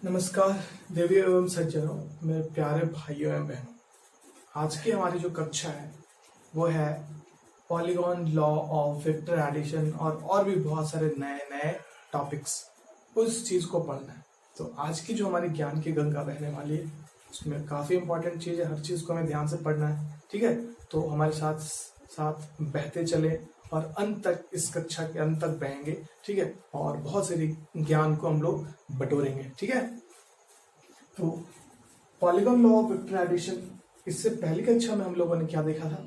नमस्कार देवियों एवं सज्जनों, मेरे प्यारे भाइयों एवं बहनों। आज की हमारी जो कक्षा है वो है polygon law of vector addition और भी बहुत सारे नए नए टॉपिक्स, उस चीज को पढ़ना है। तो आज की जो हमारी ज्ञान की गंगा बहने वाली है उसमें काफी इंपॉर्टेंट चीज है, हर चीज को हमें ध्यान से पढ़ना है। ठीक है, तो हमारे साथ साथ बहते चले और अंत तक, इस कक्षा के अंत तक बहेंगे। ठीक है, और बहुत सारी ज्ञान को हम लोग बटोरेंगे। ठीक है, तो polygon law of vector addition, इससे पहली कक्षा में हम लोगों ने क्या देखा था?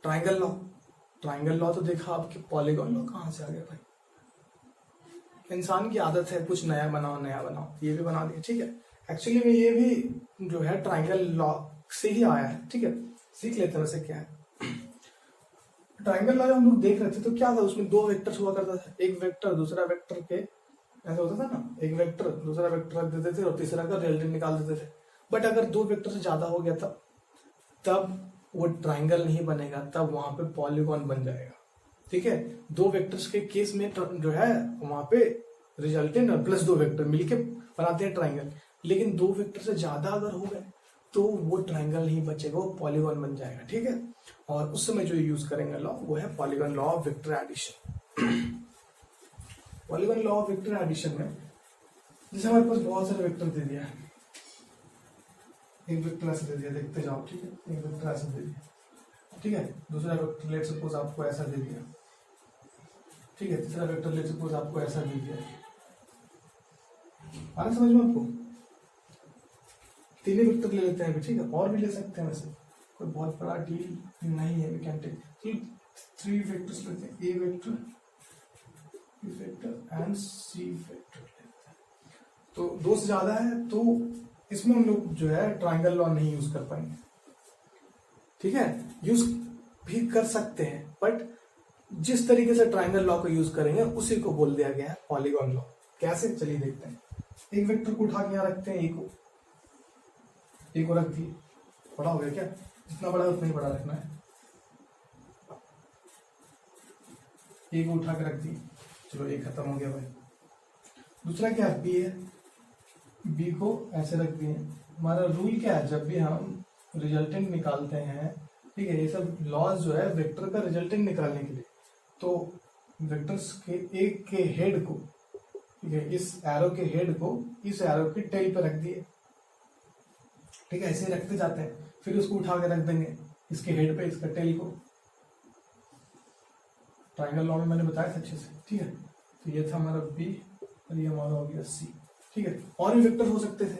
Triangle law. ट्राइंगल लॉ तो देखा, आपके पॉलीगॉन लॉ कहां से आ गया भाई? इंसान की आदत है कुछ नया बनाओ नया बनाओ, ये भी बना दिया। ठीक है, एक्चुअली में ये भी जो है ट्राइंगल लॉ से ही आया है। ठीक है, सीख लेते हैं वैसे क्या है। ट्राइंगल लॉ हम लोग देख रहे थे तो क्या था, उसमें दो वेक्टर्स हुआ करता था, एक वेक्टर दूसरा वेक्टर के, ऐसा होता था ना, एक वेक्टर दूसरा वेक्टर रख देते थे और तीसरा का रिजल्टेंट निकाल देते थे। बट अगर दो वेक्टर से ज्यादा हो गया तब वो ट्राइंगल नहीं बनेगा, तब वहां पे पॉलीगॉन बन जाएगा। ठीक है, दो वेक्टर्स के केस में जो है वहां पे रिजल्टेंट और प्लस दो वेक्टर मिलके बनाते हैं ट्राइंगल। लेकिन दो वेक्टर से ज्यादा अगर हो गए तो वो ट्राइंगल नहीं बचेगा, वो पॉलीगॉन बन जाएगा। ठीक है, और उस समय जो यूज करेंगे लॉ वो है polygon law of vector addition. Polygon law of vector addition में जैसे हमारे पास बहुत सारे वेक्टर दे दिया है, एक वेक्टर ऐसे दे दिया, देखते जाओ। ठीक है, एक वेक्टर ऐसे दे दिया। ठीक है, दूसरा वेक्टर लेट सपोज आपको ऐसा दे दिया। ठीक है, तीसरा वेक्टर लेट सपोज आपको ऐसा दे दिया। आना समझ में आपको? तीन ही वेक्टर ले लेते हैं अभी। ठीक है, और भी ले सकते हैं, वैसे कोई बहुत बड़ा डील नहीं है। We can take three vectors लेते हैं, A vector, B vector and C vector लेते हैं। तो दो से ज्यादा है तो इसमें हम लोग जो है ट्राइंगल लॉ नहीं यूज कर पाएंगे। ठीक है, यूज भी कर सकते हैं बट जिस तरीके से ट्राइंगल लॉ को यूज करेंगे उसी को बोल दिया गया है पॉलीगॉन लॉ। कैसे, चलिए देखते हैं। एक वेक्टर को उठा के यहाँ रखते हैं, एक को रख दिए। बड़ा हो गया क्या? जितना बड़ा है उतना ही बड़ा रखना है। एक को उठा के रख दिए, चलो एक खत्म हो गया भाई। दूसरा क्या है? बी है, बी को ऐसे रख दिए। हमारा रूल क्या है, जब भी हम रिजल्टेंट निकालते हैं, ठीक है, ये सब लॉज जो है वेक्टर का रिजल्टेंट निकालने के लिए, तो वेक्टर्स के एक के हेड को, ठीक है, इस एरो के हेड को इस एरो की टेल पे रख दिए। ठीक है, ऐसे रखते जाते हैं, फिर उसको उठा के रख देंगे इसके हेड पे, इसका टेल को। ट्राइंगल लॉ में मैंने बताया था अच्छे से। ठीक है, तो ये था हमारा बी और ये हमारा हो गया सी। ठीक है, और भी वेक्टर हो सकते थे,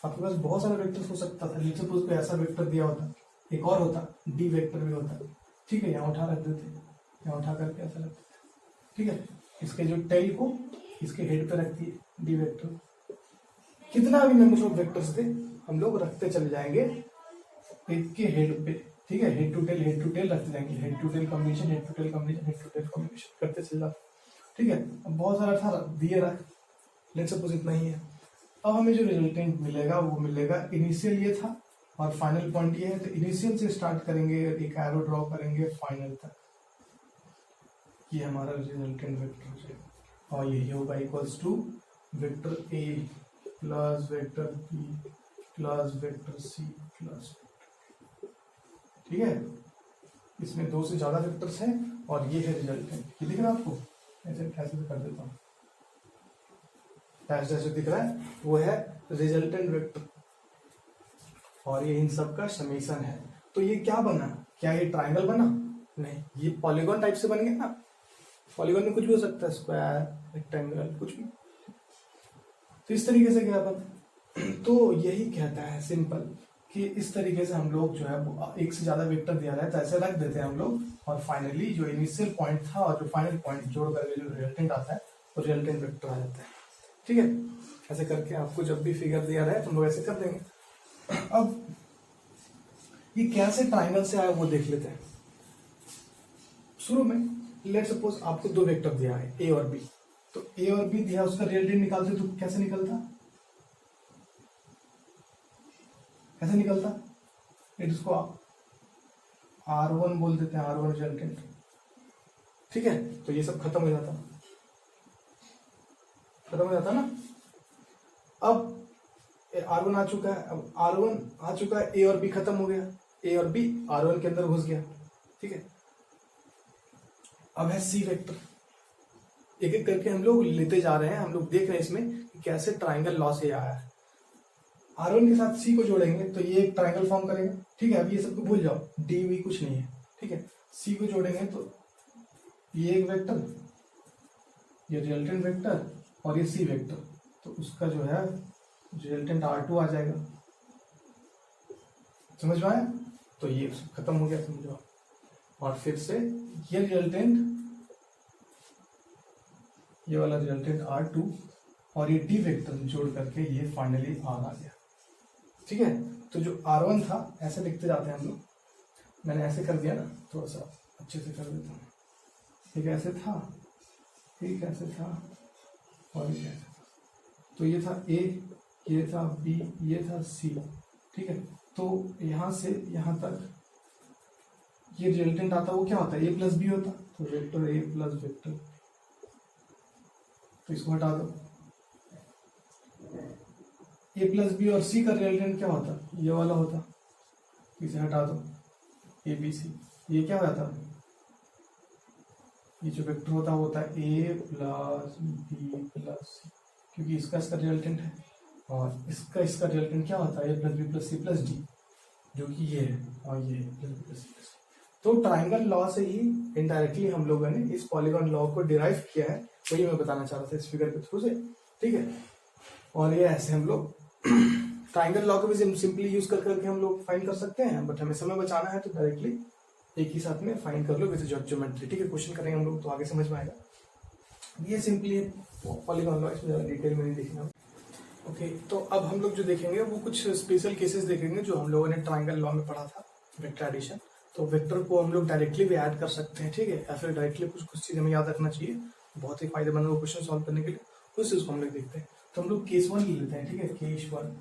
आपके पास बहुत सारे वेक्टर हो सकता था। लेट्स सपोज कोई ऐसा वेक्टर दिया होता, एक और होता, डी वेक्टर भी होता। ठीक है, यहाँ उठा रख देते, यहाँ उठा करके ऐसा रख देते। ठीक है, इसके जो टेल को इसके हेड पे रख दिए, डी वेक्टर। कितना भी नंबर ऑफ वेक्टर्स थे हम लोग रखते चले जाएंगे एक के हेड पे। ठीक है, हेड टू टेल रखते जाएंगे, head to tail combination, head to tail combination, head to tail combination करते चले जाते। ठीक है, अब बहुत सारा था दिए रख, लेट्स सपोज इतना ही है। अब हमें जो रिजल्टेंट मिलेगा वो मिलेगा, इनिशियल ये था और फाइनल पॉइंट ये है, तो इनिशियल से स्टार्ट करेंगे, एक एरो ड्रॉ करेंगे फाइनल तक, ये हमारा रिजल्टेंट वेक्टर हो जाएगा। और यही होगा equals to vector A plus vector B plus vector C plus. ठीक है, इसमें दो से ज्यादा वेक्टर्स हैं और ये है रिजल्टेंट। ये दिख रहा है आपको? ऐसे कर देता हूँ, डैश डैश दिख रहा है, वो है रिजल्टेंट वेक्टर और ये इन सब का समेशन है। तो ये क्या बना? क्या ये ट्राइंगल बना? नहीं, ये पॉलीगॉन टाइप से बन गया ना। पॉलीगॉन में कुछ भी हो सकता है, स्क्वायर, रेक्टेंगल, कुछ भी। तो इस तरीके से क्या बना? तो यही कहता है सिंपल कि इस तरीके से हम लोग जो है एक से ज्यादा वेक्टर दिया रहा है तो ऐसे रख देते हैं हम लोग, और फाइनली जो इनिशियल पॉइंट था और जो फाइनल पॉइंट जोड़ करके जो रिजल्टेंट आता है वो रिजल्टेंट वेक्टर आ जाता है। ठीक है, ऐसे करके आपको जब भी फिगर दिया रहा है तो हम लोग ऐसे कर देंगे। अब ये कैसे ट्राइंगल से आया वो देख लेते हैं। शुरू में लेट्स सपोज आपको दो वेक्टर दिया है, ए और बी, तो ए और बी दिया, उसका रिजल्टेंट निकालते तो कैसे निकलता? कैसे निकलता? इसको R1 बोल देते हैं, R1 रिजल्टेंट। ठीक है, तो ये सब खत्म हो जाता। खत्म हो जाता ना। अब R1 आ चुका है, अब R1 आ चुका है, ए और बी खत्म हो गया, ए और बी R1 के अंदर घुस गया, ठीक है। अब है सी वेक्टर, एक एक करके हम लोग लेते जा रहे हैं, हम लोग देख रहे हैं इसमें कि कैसे ट्राइंगल लॉ से आया है। R1 के साथ सी को जोड़ेंगे तो ये एक ट्राइंगल फॉर्म करेगा, ठीक है। अब ये सबको भूल जाओ, डी वी कुछ नहीं है, ठीक है। सी को जोड़ेंगे तो ये एक वेक्टर, ये रिजल्टेंट वेक्टर और ये सी वेक्टर, तो उसका जो है रिजल्टेंट R2 आ जाएगा। समझ में आया? तो ये खत्म हो गया, समझो। और फिर से ये रिजल्टेंट, ये वाला रिजल्टेंट R2 और ये डी वेक्टर जोड़ करके ये फाइनली R आ गया, ठीक है। तो जो R1 था ऐसे लिखते जाते हैं हम लोग, मैंने ऐसे कर दिया ना, थोड़ा सा अच्छे से कर देता हूँ। एक ऐसे था, एक ऐसे था और एक ऐसे था। तो ये था A, ये था B, ये था C, ठीक है। तो यहाँ से यहाँ तक ये रिजल्टेंट आता, वो क्या होता है, A प्लस बी होता, तो वेक्टर A प्लस वेक्टर, तो इसको हटा दो। A प्लस बी और C का रिजल्टेंट क्या होता, ये वाला होता, इसे हटा दो, A B C, ये क्या हो जाता, ये जो वेक्टर होता है वो होता है A plus B plus C, क्योंकि इसका रिजल्टेंट है, और इसका रिजल्टेंट क्या होता है, A plus B plus C plus D, जो कि ये है, और ये plus B plus C plus D। तो ट्राइंगल लॉ से ही इनडायरेक्टली हम लोगों ने इस पॉलीगॉन लॉ को डिराइव किया है, वही मैं बताना चाह रहा था इस फिगर के थ्रू से, ठीक है। और ये ऐसे हम लोग ट्राइंगल लॉ को भी सिंपली यूज कर करके हम लोग फाइंड कर सकते हैं, बट हमें समय बचाना है तो डायरेक्टली एक ही साथ में फाइंड कर लो विद ज्योमेट्री, ठीक है। क्वेश्चन करेंगे हम लोग तो आगे समझ में आएगा। ये सिंपली पॉलीगॉन लॉ, इसमें ज्यादा डिटेल में नहीं देखना। ओके, तो अब हम लोग जो देखेंगे वो कुछ स्पेशल केसेस देखेंगे जो हम लोगों ने ट्राइंगल लॉ में पढ़ा था, वेक्टर एडिशन। तो वेक्टर को हम लोग डायरेक्टली भी ऐड कर सकते हैं, ठीक है, या फिर डायरेक्टली कुछ चीज हमें याद रखना चाहिए, बहुत ही फायदेमंद है क्वेश्चन सॉल्व करने के लिए, उस चीज को हम लोग देखते हैं। तो हम लोग केस 1 ले लेते हैं, ठीक है। केस 1,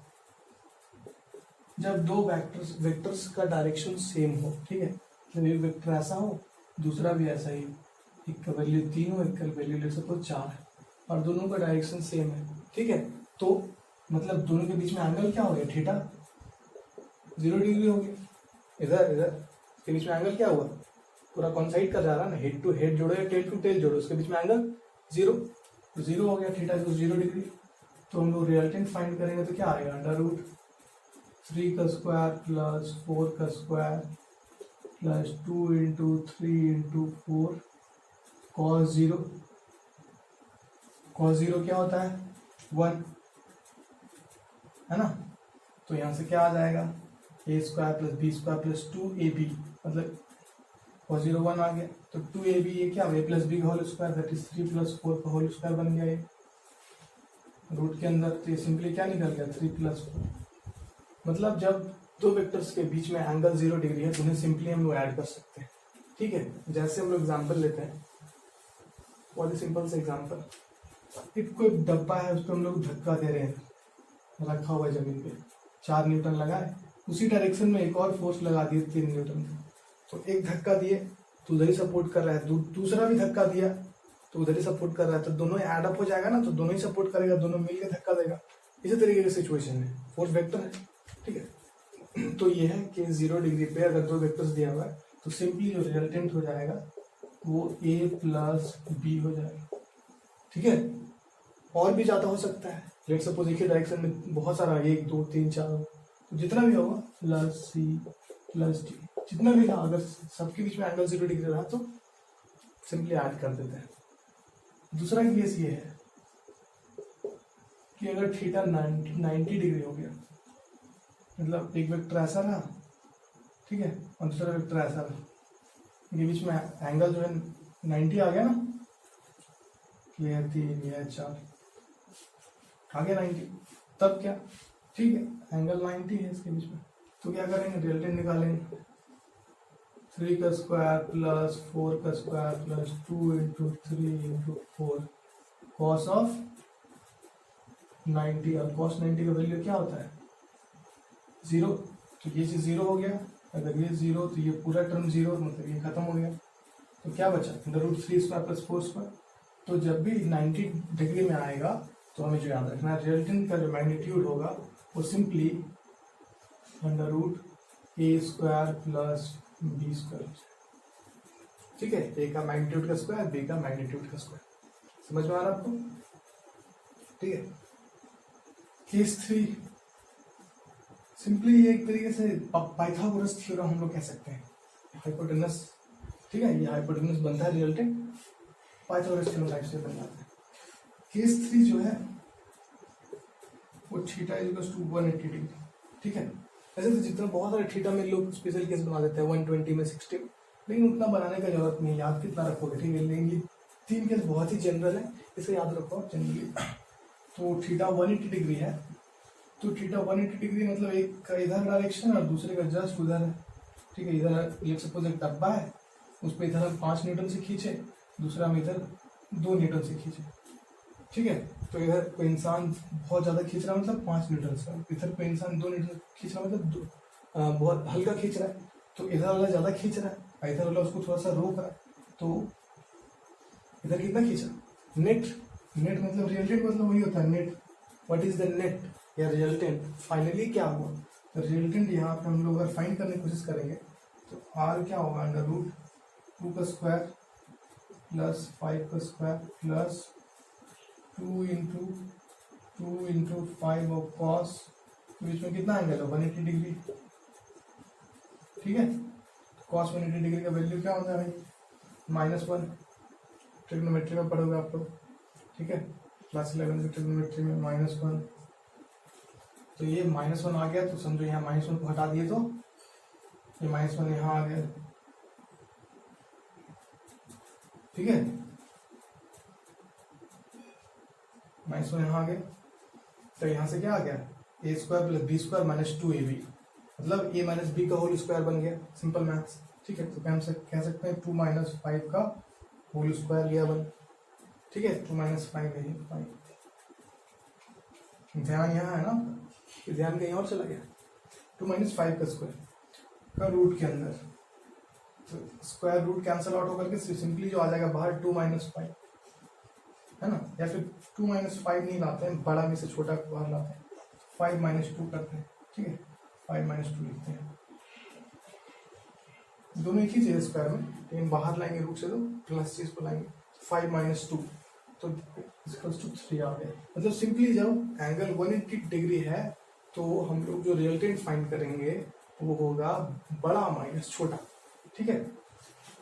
जब दो वेक्टर्स का डायरेक्शन सेम हो, ठीक है, मतलब एक वेक्टर ऐसा हो, दूसरा भी ऐसा ही, एक का वैल्यू 3 हो, एक का वैल्यू ले सको 4 है, और दोनों का डायरेक्शन सेम है, ठीक है। तो मतलब दोनों के बीच में एंगल क्या हो गया, थीटा 0 डिग्री हो गया। इधर के बीच में एंगल क्या हुआ, पूरा कॉन्साइड कर जा रहा है ना, हेड टू हेड जोड़ो या टेल टू टेल जोड़ो, उसके बीच में एंगल 0 हो गया, थीटा 0 डिग्री। तो हम लोग रिजल्टेंट फाइंड करेंगे तो क्या आएगा, √3 का स्क्वायर प्लस 4 का square plus 2 into 3 into 4 cos 0। cos 0 क्या होता है, 1 है ना। तो यहां से क्या आ जाएगा, a square plus B square plus 2ab, मतलब cos 0 1 आ गया, तो 2ab ये क्या a प्लस बी का whole square, that is 3 plus 4 का होल स्क्वायर बन गया ये रूट के अंदर। तो ये सिंपली क्या निकल गया, 3 प्लस 4। मतलब जब दो वेक्टर्स के बीच में एंगल 0 डिग्री है तो उन्हें सिंपली हम लोग ऐड कर सकते हैं, ठीक है। जैसे हम लोग एग्जाम्पल लेते हैं, बहुत ही सिंपल से एग्जाम्पल, कोई डब्बा है, उस पर हम लोग धक्का दे रहे हैं, रखा हुआ है जमीन पे, 4 न्यूटन लगाए, उसी डायरेक्शन में एक और फोर्स लगा दिए 3 न्यूटन का, तो एक धक्का दिए तो उधर ही सपोर्ट कर रहा है, दूसरा भी धक्का दिया तो उधर ही सपोर्ट कर रहा है, तो दोनों एड अप हो जाएगा ना, तो दोनों ही सपोर्ट करेगा, दोनों मिलकर धक्का देगा। इसी तरीके की सिचुएशन है, फोर्स वेक्टर है, ठीक है। तो ये है कि 0 डिग्री पे अगर दो वेक्टर्स दिया हुआ है तो सिंपली जो रिजल्टेंट हो जाएगा वो a प्लस बी हो जाएगा, ठीक है। और भी ज्यादा हो सकता है, लेट सपोज एक ही डायरेक्शन में बहुत सारा 1 2 3 4, तो जितना भी होगा प्लस सी प्लस डी, जितना भी रहा, अगर सबके बीच में एंगल 0 डिग्री रहा तो सिंपली ऐड कर देते हैं। दूसरा केस ये है कि अगर थीटा 90 डिग्री हो गया, मतलब एक वेक्टर ऐसा रहा, ठीक है, और दूसरा वेक्टर ऐसा रहा, इनके बीच में एंगल जो है 90 आ गया ना, ये 3 ये 4 आ गया 90, तब क्या, ठीक है, एंगल 90 है इसके बीच में, तो क्या करेंगे, रिजल्टेंट निकालेंगे, 3 का स्क्वायर प्लस 4 का square plus 2 into 3 into 4 cos of 90, और कॉस 90 का वैल्यू क्या होता है, 0, तो ये चीज 0 हो गया, अगर ये 0 तो ये पूरा टर्म 0, मतलब ये खत्म हो गया, तो क्या बचा, √3 स्क्वायर प्लस 4 स्क्वायर। तो जब भी 90 डिग्री में आएगा तो हमें जो याद रखना है, रिजल्टेंट का जो मैग्नीट्यूड होगा वो सिंपली अंडर रूट ए स्क्वायर प्लस बी स्क्वायर, ठीक है। ए का मैग्नीट्यूड का स्क्वायर, बी का मैग्नीट्यूड का स्क्वायर, समझ में आ रहा है आपको, ठीक है। केस 3 सिंपली ये एक तरीके से पाइथागोरस थ्योरम हम लोग कह सकते हैं, हाइपोटेनस, ठीक है। ये हाइपोटेनस बनता है रिजल्टेंट, पाइथागोरस थ्योरम टाइप से बन जाता है। केस 3 जो है वो थीटा इक्वल्स टू 180 डिग्री, ठीक है। ऐसे तो जितना बहुत सारे थीटा में लोग स्पेशल केस बना देते हैं 120 में 60 में, लेकिन उतना बनाने का जरूरत नहीं है, याद कितना रखोगे, ठीक है। लेकिन ये 3 केस बहुत ही जनरल है, इसे याद रखो जनरली। तो थीटा 180 डिग्री है, तो थीटा 180 डिग्री मतलब एक का इधर डायरेक्शन और दूसरे का जस्ट उधर है, ठीक है। इधर लेट्स सपोज एक डब्बा है, उस पर इधर हम 5 न्यूटन से खींचे, दूसरा हम इधर 2 न्यूटन से खींचे, ठीक है। तो इधर कोई इंसान बहुत ज़्यादा खींच रहा है मतलब 5 न्यूटन से, इधर कोई इंसान 2 न्यूटन खींच रहा है मतलब बहुत हल्का खींच रहा है, तो इधर वाला ज़्यादा खींच रहा है, इधर वाला उसको थोड़ा सा रोक रहा है, तो इधर कितना खींचा, नेट। नेट मतलब रिजल्टेंट मतलब वही होता है net, what is the net या रिजल्टेंट, फाइनली क्या हुआ। तो रिजल्टेंट यहाँ पे हम लोग अगर फाइंड करने की कोशिश करेंगे तो आर क्या होगा, अंडर रूट 2 का स्क्वायर प्लस 5 का स्क्वायर प्लस 2 इंटू 5 और कॉस, बीच में कितना एंगल है 180 डिग्री, ठीक है। कॉस 180 डिग्री का वैल्यू क्या होता है भाई, -1, ट्रिग्नोमेट्री में पढ़ोगे आप लोग, ठीक है। क्लास 11 की ट्रिग्नोमेट्री में -1, तो ये -1 आ गया, तो समझो यहाँ -1 को हटा दिए तो ये -1 यहाँ आ गया, ठीक है। -1 यहाँ आ गया, तो यहाँ से क्या आ गया, A square plus B square minus 2ab, मतलब a माइनस बी का होल स्क्वायर बन गया, सिंपल मैथ्स, ठीक है। तो हम से कह सकते हैं 2 - 5 का होल स्क्वायर लिया बन, ठीक है। 2 - 5 है 5, ध्यान यहाँ है ना, कि ध्यान कहीं और चला गया। 2 - 5 का स्क्वायर का रूट के अंदर, तो स्क्वायर रूट कैंसल आउट होकर के सिंपली जो आ जाएगा बाहर 2 - 5, है ना। या फिर 2 - 5 नहीं लाते हैं, बड़ा में से छोटा बाहर लाते हैं, 5 - 2 करते हैं, ठीक है। 5 - 2 लिखते हैं, दोनों एक ही चीज स्क्वायर में, लेकिन बाहर लाएंगे रूट से तो प्लस चीज को लाएंगे, 5 - 2 तो इक्वल्स टू 3 आ गया। मतलब सिंपली जब एंगल 180 डिग्री है तो हम लोग जो रिजल्टेंट फाइंड करेंगे वो होगा बड़ा माइनस छोटा, ठीक है।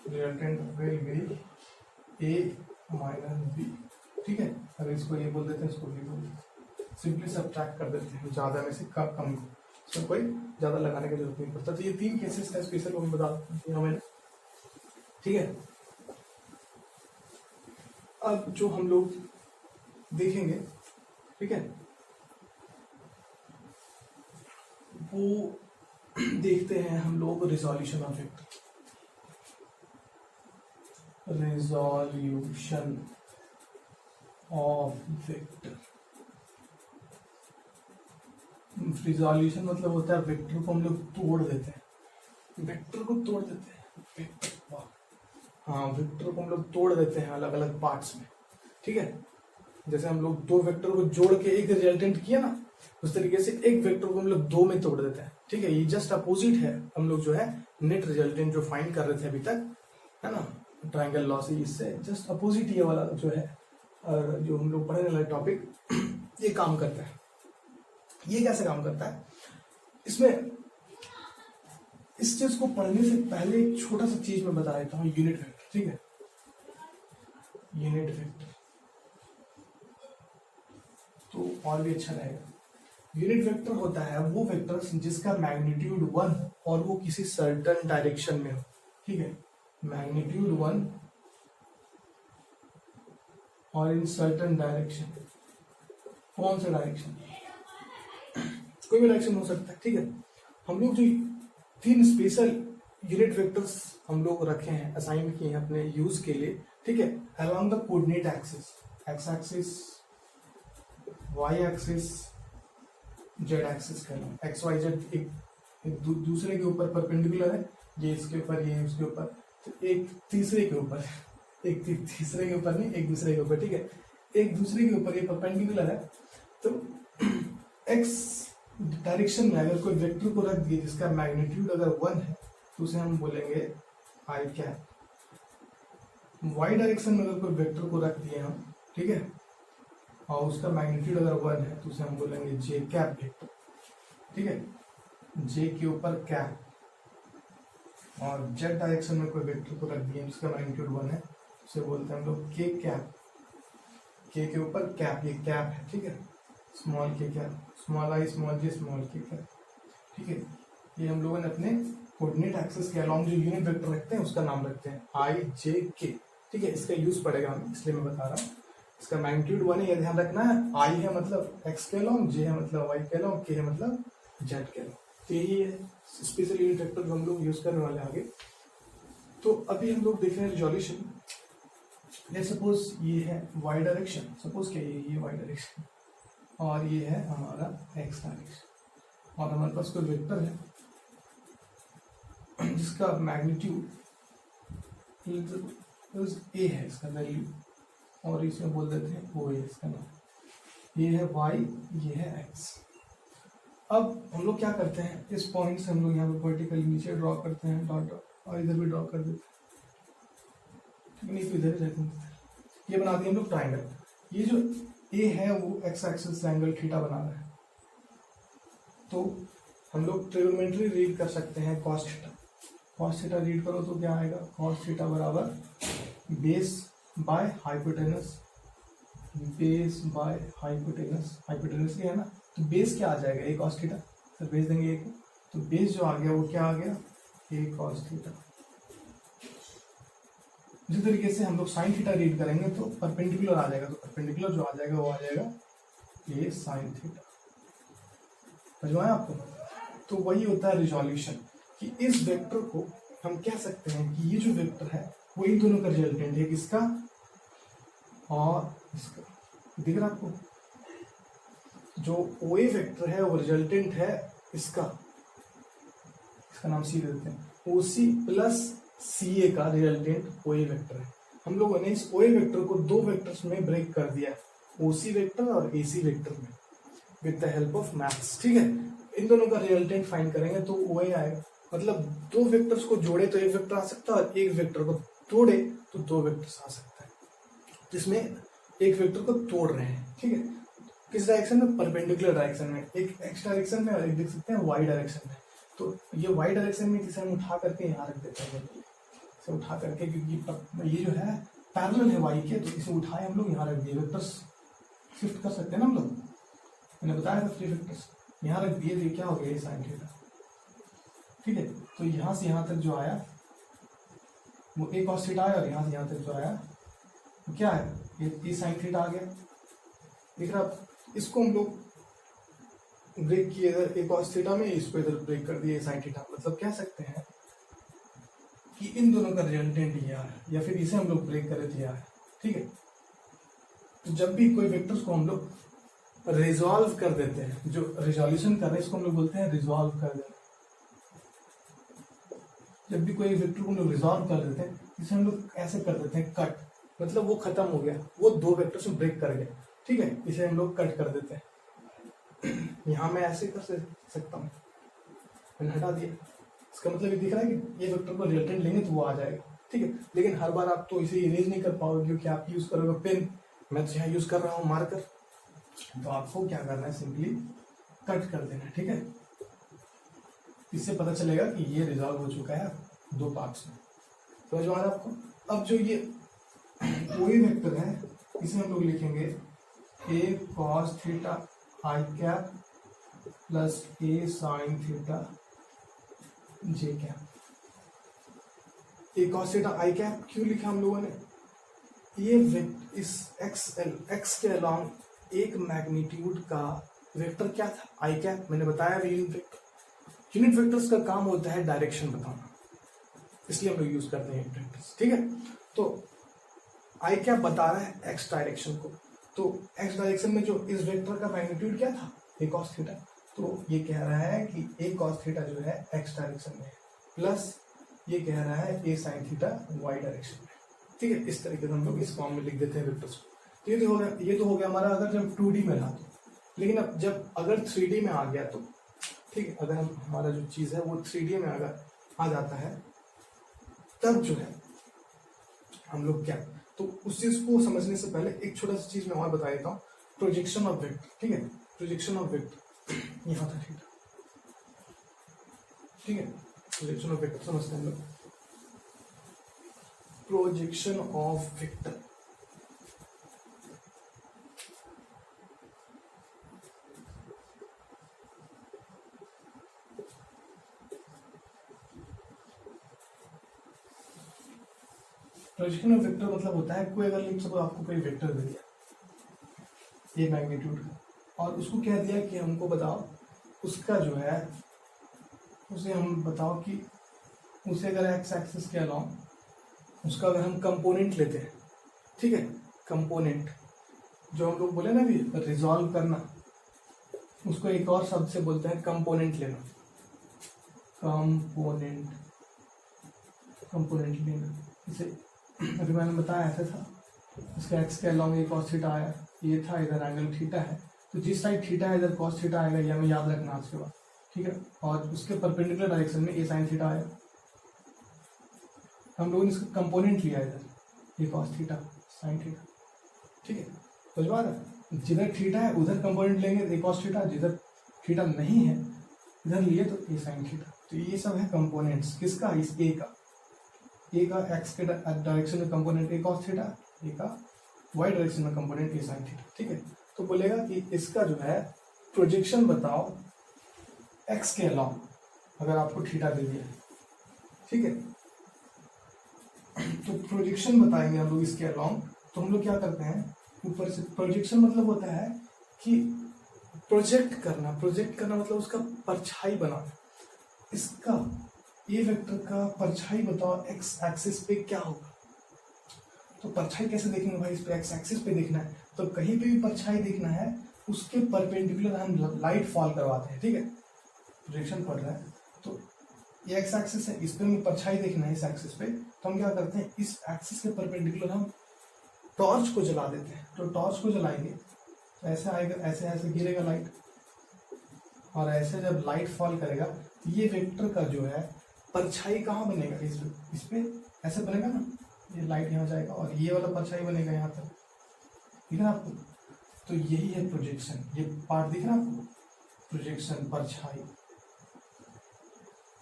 Resultant will be A minus B, ठीक है। अगर इसको ये बोल देते हैं, इसको ये बोल देते हैं, सिंपली सब्ट्रैक्ट कर देते हैं, ज्यादा में से कम, इसमें कोई ज्यादा लगाने की जरूरत नहीं पड़ता। तो ये 3 केसेस का स्पेशल हम बता दिया मैंने, ठीक है। अब जो हम लोग देखेंगे, ठीक है, वो देखते हैं हम लोग resolution of vector, resolution of vector. Resolution मतलब होता है वेक्टर को हम लोग तोड़ देते हैं, वेक्टर को तोड़ देते हैं, वेक्टर, हाँ, वेक्टर को हम लोग तोड़ देते हैं अलग अलग पार्ट्स में, ठीक है। जैसे हम लोग 2 वेक्टर को जोड़ के एक रिजल्टेंट किया ना, उस तरीके से एक वेक्टर को हम लोग 2 में तोड़ देते हैं, ठीक है। ये जस्ट अपोजिट है, हम लोग जो है नेट रिजल्टेंट जो फाइंड कर रहे थे अभी तक, है ना, ट्रायंगल लॉ से, इससे जस्ट अपोजिट ये वाला जो है, और जो हम लोग पढ़ने वाला टॉपिक ये काम करता है। ये कैसे काम करता है, इसमें इस चीज को पढ़ने से पहले एक छोटा सा चीज मैं बता देता हूँ, यूनिट वेक्टर, ठीक है। यूनिट वेक्टर तो और भी अच्छा रहेगा। यूनिट वेक्टर होता है वो वेक्टर जिसका मैग्नीट्यूड 1 और वो किसी सर्टेन डायरेक्शन में हो, ठीक है। मैग्नीट्यूड 1 और इन सर्टेन डायरेक्शन, कौन सा डायरेक्शन, कोई भी डायरेक्शन हो सकता है, ठीक है। हम लोग जो 3 स्पेशल यूनिट वेक्टर्स हम लोग रखे हैं, असाइन किए हैं अपने यूज के लिए, ठीक है। Along the coordinate axis, X axis, Y axis, Z axis का नाम, एक्स वाई जेड एक दूसरे के ऊपर परपेंडिकुलर है, ये इसके ऊपर, ये उसके ऊपर, तो एक तीसरे के ऊपर, एक तीसरे के ऊपर नहीं, एक दूसरे के ऊपर, ठीक है। एक दूसरे के ऊपर ये परपेंडिकुलर है, तो एक्स डायरेक्शन में अगर कोई वेक्टर को रख दिए जिसका मैग्नीट्यूड अगर 1 है तो उसे हम बोलेंगे आई कैप। वाई डायरेक्शन में अगर कोई वेक्टर को रख दिए हम, ठीक है, और उसका मैग्नीट्यूड अगर 1 है तो उसे हम बोलेंगे जे कैप वेक्टर, ठीक है, जे के ऊपर कैप। और जेड डायरेक्शन में कोई वेक्टर को रख दिए जिसका मैग्नीट्यूड 1 है उसे बोलते हैं हम लोग के कैप, के ऊपर कैप, ये कैप है, ठीक है, स्मॉल के cap, small I small J small के कैप, ठीक है। ये हम लोगों ने अपने कोऑर्डिनेट एक्सिस के अलोंग जो यूनिट वेक्टर रखते हैं उसका नाम रखते हैं आई जे के, ठीक है। इसका यूज पड़ेगा हमें, इसलिए मैं बता रहा हूँ। इसका मैग्नीट्यूड 1 है, ये ध्यान रखना है। आई है मतलब एक्स के अलोंग, जे है मतलब वाई के अलोंग, के है मतलब जेड के अलोंग। तो यही है स्पेशल यूनिट वेक्टर जो हम लोग यूज करने वाले आगे। तो अभी हम लोग देख रहे हैं रिजोल्यूशन। लेट्स सपोज ये है वाई डायरेक्शन, सपोज क्या ये वाई डायरेक्शन और ये है हमारा एक्स डायरेक्शन, और हमारे पास कोई वेक्टर है जिसका मैग्नीट्यूड ए है, इसका वैल्यू, और इसमें बोल देते हैं ओ है इसका नाम। ये है वाई, ये है एक्स। अब हम लोग क्या करते हैं, इस पॉइंट से हम लोग यहाँ पे वर्टिकली नीचे ड्रॉ करते हैं डॉट डॉट, और इधर भी ड्रॉ कर देते हैं, नहीं तो इधर रहते हैं। ये बना दिए हम लोग ट्राइंगल। ये जो ए है वो एक्स एक्सिस से एंगल थीटा बना रहा है, तो हम लोग ट्रिग्नोमेट्री रीड कर सकते हैं cos theta. Cos theta read करो तो क्या आएगा, कॉस थीटा बराबर base by hypotenuse, base by hypotenuse, hypotenuse ये है ना, तो बेस क्या आ जाएगा, ए कॉस थीटा, तो बेस देंगे ए को, तो बेस जो आ गया वो क्या आ गया, ए कॉस थीटा। इसी तरीके से हम लोग साइन थीटा रीड करेंगे तो परपेंडिकुलर आ जाएगा, तो परपेंडिकुलर जो आ जाएगा वो आ जाएगा ये साइन थीटा। समझ में आया आपको? तो वही होता है रिजोल्यूशन, कि इस वेक्टर को हम कह सकते हैं कि ये जो वेक्टर है वो इन दोनों का रिजल्टेंट है, किसका और इसका। दिख रहा आपको? जो ओ ए वेक्टर है वो रिजल्टेंट है इसका नाम सी देते हैं, ओ सी प्लस सी ए का रिजल्टेंट ओ ए वेक्टर है। हम लोगों ने इस ओ ए वेक्टर को दो वेक्टर्स में ब्रेक कर दिया, ओ सी वेक्टर और ए सी वेक्टर में, with the help of maths, ठीक है। इन दोनों का रिजल्टेंट फाइंड करेंगे तो ओ ए आएगा, मतलब दो वेक्टर्स को जोड़े तो एक वेक्टर आ सकता है और एक वेक्टर को तोड़े तो दो वेक्टर्स आ सकता है, जिसमें एक वेक्टर को तोड़ रहे हैं, ठीक है। किस डायरेक्शन में, परपेंडिकुलर डायरेक्शन में, एक एक्स डायरेक्शन में और एक देख सकते हैं वाई डायरेक्शन में। तो ये वाई डायरेक्शन में इसे हम उठा करके यहाँ रख देते हैं, इसे उठा करके, क्योंकि ये जो है पैरेलल है वाई के, तो इसे उठाए हम लोग यहाँ रख दिए। वेक्टर्स शिफ्ट कर सकते हैं ना हम लोग, मैंने बताया था 3 वेक्टर्स यहाँ रख दिए, तो क्या हो गया, ये साइन थीटा, ठीक है। तो यहाँ से यहाँ तक जो आया वो ए कॉस थीटा आया, और यहाँ से यहाँ तक जो आया वो क्या है, ये साइन थीटा आ गया। दिख रहा? इसको हम लोग ब्रेक किए इधर ए कॉस थीटा में, इसको इधर ब्रेक कर दिए साइन थीटा। मतलब कह सकते हैं कि इन दोनों का रिजल्टेंट ये है, या फिर इसे हम लोग ब्रेक करे दिया है, ठीक है। तो जब भी कोई वेक्टर्स को हम लोग रिजॉल्व कर देते हैं, जो रिजोल्यूशन कर रहे हैं इसको हम लोग बोलते हैं रिजॉल्व कर देना। जब भी कोई वेक्टर को हम लोग रिजॉल्व कर देते हैं, इसे हम लोग ऐसे कर देते हैं कट, मतलब वो खत्म हो गया, वो दो वेक्टर्स में ब्रेक कर गया, ठीक है। इसे हम लोग कट कर देते हैं। यहाँ मैं ऐसे कर सकता हूँ, मैंने हटा दिया, इसका मतलब ये दिख रहा है कि ये वेक्टर को रिजल्टेंट लेंगे तो वो आ जाएगा, ठीक है। लेकिन हर बार आप तो इसे इरेज नहीं कर पाओगे, क्योंकि आप यूज करोगे पेन, मैं तो यहाँ यूज कर रहा हूँ मार्कर। तो आपको क्या करना है, सिंपली कट कर देना है, ठीक है। इससे पता चलेगा कि ये रिजॉल्व हो चुका है दो पार्ट्स में। समझ में आ रहा है आपको? अब जो ये कोई वेक्टर है इसे हम लोग लिखेंगे ए कॉस थीटा आई कैप प्लस ए साइन थीटा जे कैप। ए कॉस थीटा आई कैप क्यों लिखा हम लोगों ने, ये इस एक्स के अलोंग एक मैग्नीट्यूड का वेक्टर क्या था, आई कैप। मैंने बताया भी यूनिट वेक्टर्स का काम होता है डायरेक्शन बताना, इसलिए हम लोग यूज करते हैं यूनिट वेक्टर्स, ठीक है। तो आई कैप बता रहा है एक्स डायरेक्शन को, तो एक्स डायरेक्शन में जो इस वेक्टर का मैग्नीट्यूड क्या था, ए कॉस थीटा, तो ये कह रहा है कि ए कॉस थीटा जो है एक्स डायरेक्शन में है, प्लस ये कह रहा है ए साइन थीटा वाई डायरेक्शन में, ठीक है। इस तरीके से हम लोग इस फॉर्म में लिख देते हैं वेक्टर्स को। तो ये तो हो गया हमारा अगर जब 2D में रहा तो। लेकिन अब जब अगर 3D में आ गया तो ठीक है, अगर हम हमारा जो चीज है वो 3D में अगर आ जाता है तब जो है हम लोग क्या, तो उस चीज को समझने से पहले एक छोटा सा चीज मैं और बता देता हूँ, प्रोजेक्शन ऑफ वेक्टर। ठीक है, प्रोजेक्शन ऑफ वेक्टर यहाँ था ठीक है, प्रोजेक्शन ऑफ वेक्टर समझते हैं हम लोग। Projection of vector projection of vector मतलब होता है कोई अगर सपोज आपको कोई वेक्टर दे दिया ये मैग्नीट्यूड का, और उसको कह दिया कि हमको बताओ उसका जो है, उसे हम बताओ कि उसे अगर एक्स एक्सिस के अलाउ उसका अगर हम कंपोनेंट लेते हैं, ठीक है, कंपोनेंट जो हम लोग बोले ना अभी रिजॉल्व करना, उसको एक और शब्द से बोलते हैं कंपोनेंट लेना, कंपोनेंट लेना। इसे अभी मैंने बताया ऐसा था, इसका एक्स के अलाउ ये कॉस थीटा आया, ये था, इधर एंगल थीटा है, तो जिस साइड थीटा है इधर कॉस थीटा आएगा, ये हमें याद रखना आज के बाद, ठीक है। और उसके परपेंडिकुलर डायरेक्शन में ए साइन थीटा आया, हम लोगों ने इसका कंपोनेंट लिया इधर, ये कॉस थीटा साइन थीटा, ठीक है। समझ पा रहे, जिधर थीटा है उधर कंपोनेंट लेंगे ए कॉस थीटा, जिधर थीटा नहीं है इधर लिए तो ए साइन थीटा। तो ये सब है कंपोनेंट्स किसका, इस ए का एक्स के डायरेक्शन में कंपोनेंट ए कॉस थीटा, ए का वाई डायरेक्शन में कंपोनेंट ए साइन थीटा, ठीक है। तो बोलेगा कि इसका जो है प्रोजेक्शन बताओ एक्स के अलाउ, अगर आपको थीटा दे दिया, ठीक है, तो प्रोजेक्शन बताएंगे हम लोग इसके अलाउ। तो हम लोग क्या करते हैं ऊपर से, प्रोजेक्शन मतलब होता है कि प्रोजेक्ट करना मतलब उसका परछाई बनाना। इसका ये वेक्टर का परछाई बताओ एक्स एक्सिस पे क्या होगा, तो परछाई कैसे देखेंगे भाई, इस पे एक्स एक्सिस पे देखना है, तो कहीं पे भी परछाई देखना है उसके परपेंडिकुलर हम लाइट फॉल करवाते हैं, ठीक है। प्रोजेक्शन पड़ रहा है तो ये एक्स एक्सिस है, इस पे हमें परछाई देखना है इस एक्सिस पे, तो हम क्या करते हैं इस एक्सिस के परपेंडिकुलर हम टॉर्च को जला देते हैं। तो टॉर्च को जलाएंगे तो ऐसे आएगा, ऐसे ऐसे गिरेगा लाइट, और ऐसे जब लाइट फॉल करेगा तो ये वेक्टर का जो है परछाई कहाँ बनेगा, इस पे ऐसे बनेगा ना, ये लाइट यहाँ जाएगा और ये वाला परछाई बनेगा यहाँ तक, ठीक है ना आपको। तो यही है प्रोजेक्शन, ये पार्ट दिख रहा है आपको, प्रोजेक्शन परछाई।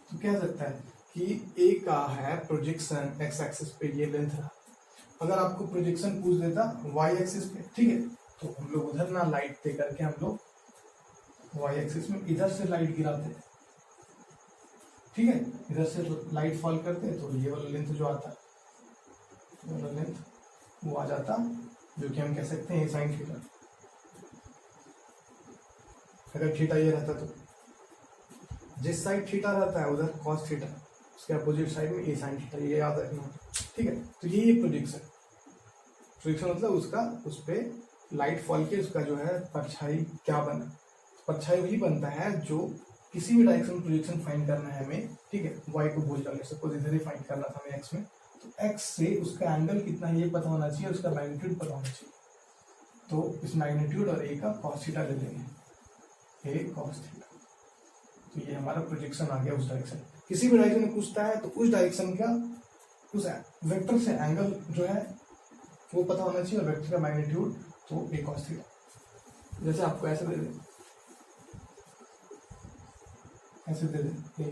तो कह सकता है कि ए का है प्रोजेक्शन एक्स एक्सिस पे, ये लेंथ रहा। अगर आपको प्रोजेक्शन पूछ देता वाई एक्सिस पे, ठीक है, तो हम लोग उधर ना लाइट दे करके हम लोग वाई एक्सिस में इधर से लाइट गिराते, ठीक है, इधर से लाइट फॉल करते, तो ये वाला लेंथ जो आता, ये वाला लेंथ वो आ जाता, जो कि हम कह सकते हैं साइन थीटा। अगर थीटा ये रहता तो जिस साइड थीटा रहता है उधर कॉस थीटा, उसके अपोजिट साइड में ए साइन थीटा, ये याद रखना, ठीक है। तो ये प्रोजेक्शन मतलब उसका उस पर लाइट फॉल के उसका जो है परछाई क्या बना, परछाई वही बनता है जो किसी भी डायरेक्शन में प्रोजेक्शन फाइंड करना है हमें, ठीक है। वाई को भूल जाओ, सपोज इधर ही फाइंड करना था हमें एक्स में, तो एक्स से उसका एंगल कितना है ये पता होना चाहिए, उसका मैग्नीट्यूड पता होना चाहिए। तो इस मैग्नीट्यूड और ए का कॉस थीटा ले लेंगे, ए कॉस थीटा, तो ये हमारा प्रोजेक्शन आ गया उस डायरेक्शन। किसी भी डायरेक्शन में पूछता है तो उस डायरेक्शन का उस वेक्टर से एंगल जो है वो पता होना चाहिए, और वेक्टर का मैग्नीट्यूड तो ए कॉस थीटा। जैसे आपको ऐसे दे दे, ऐसे दे दे,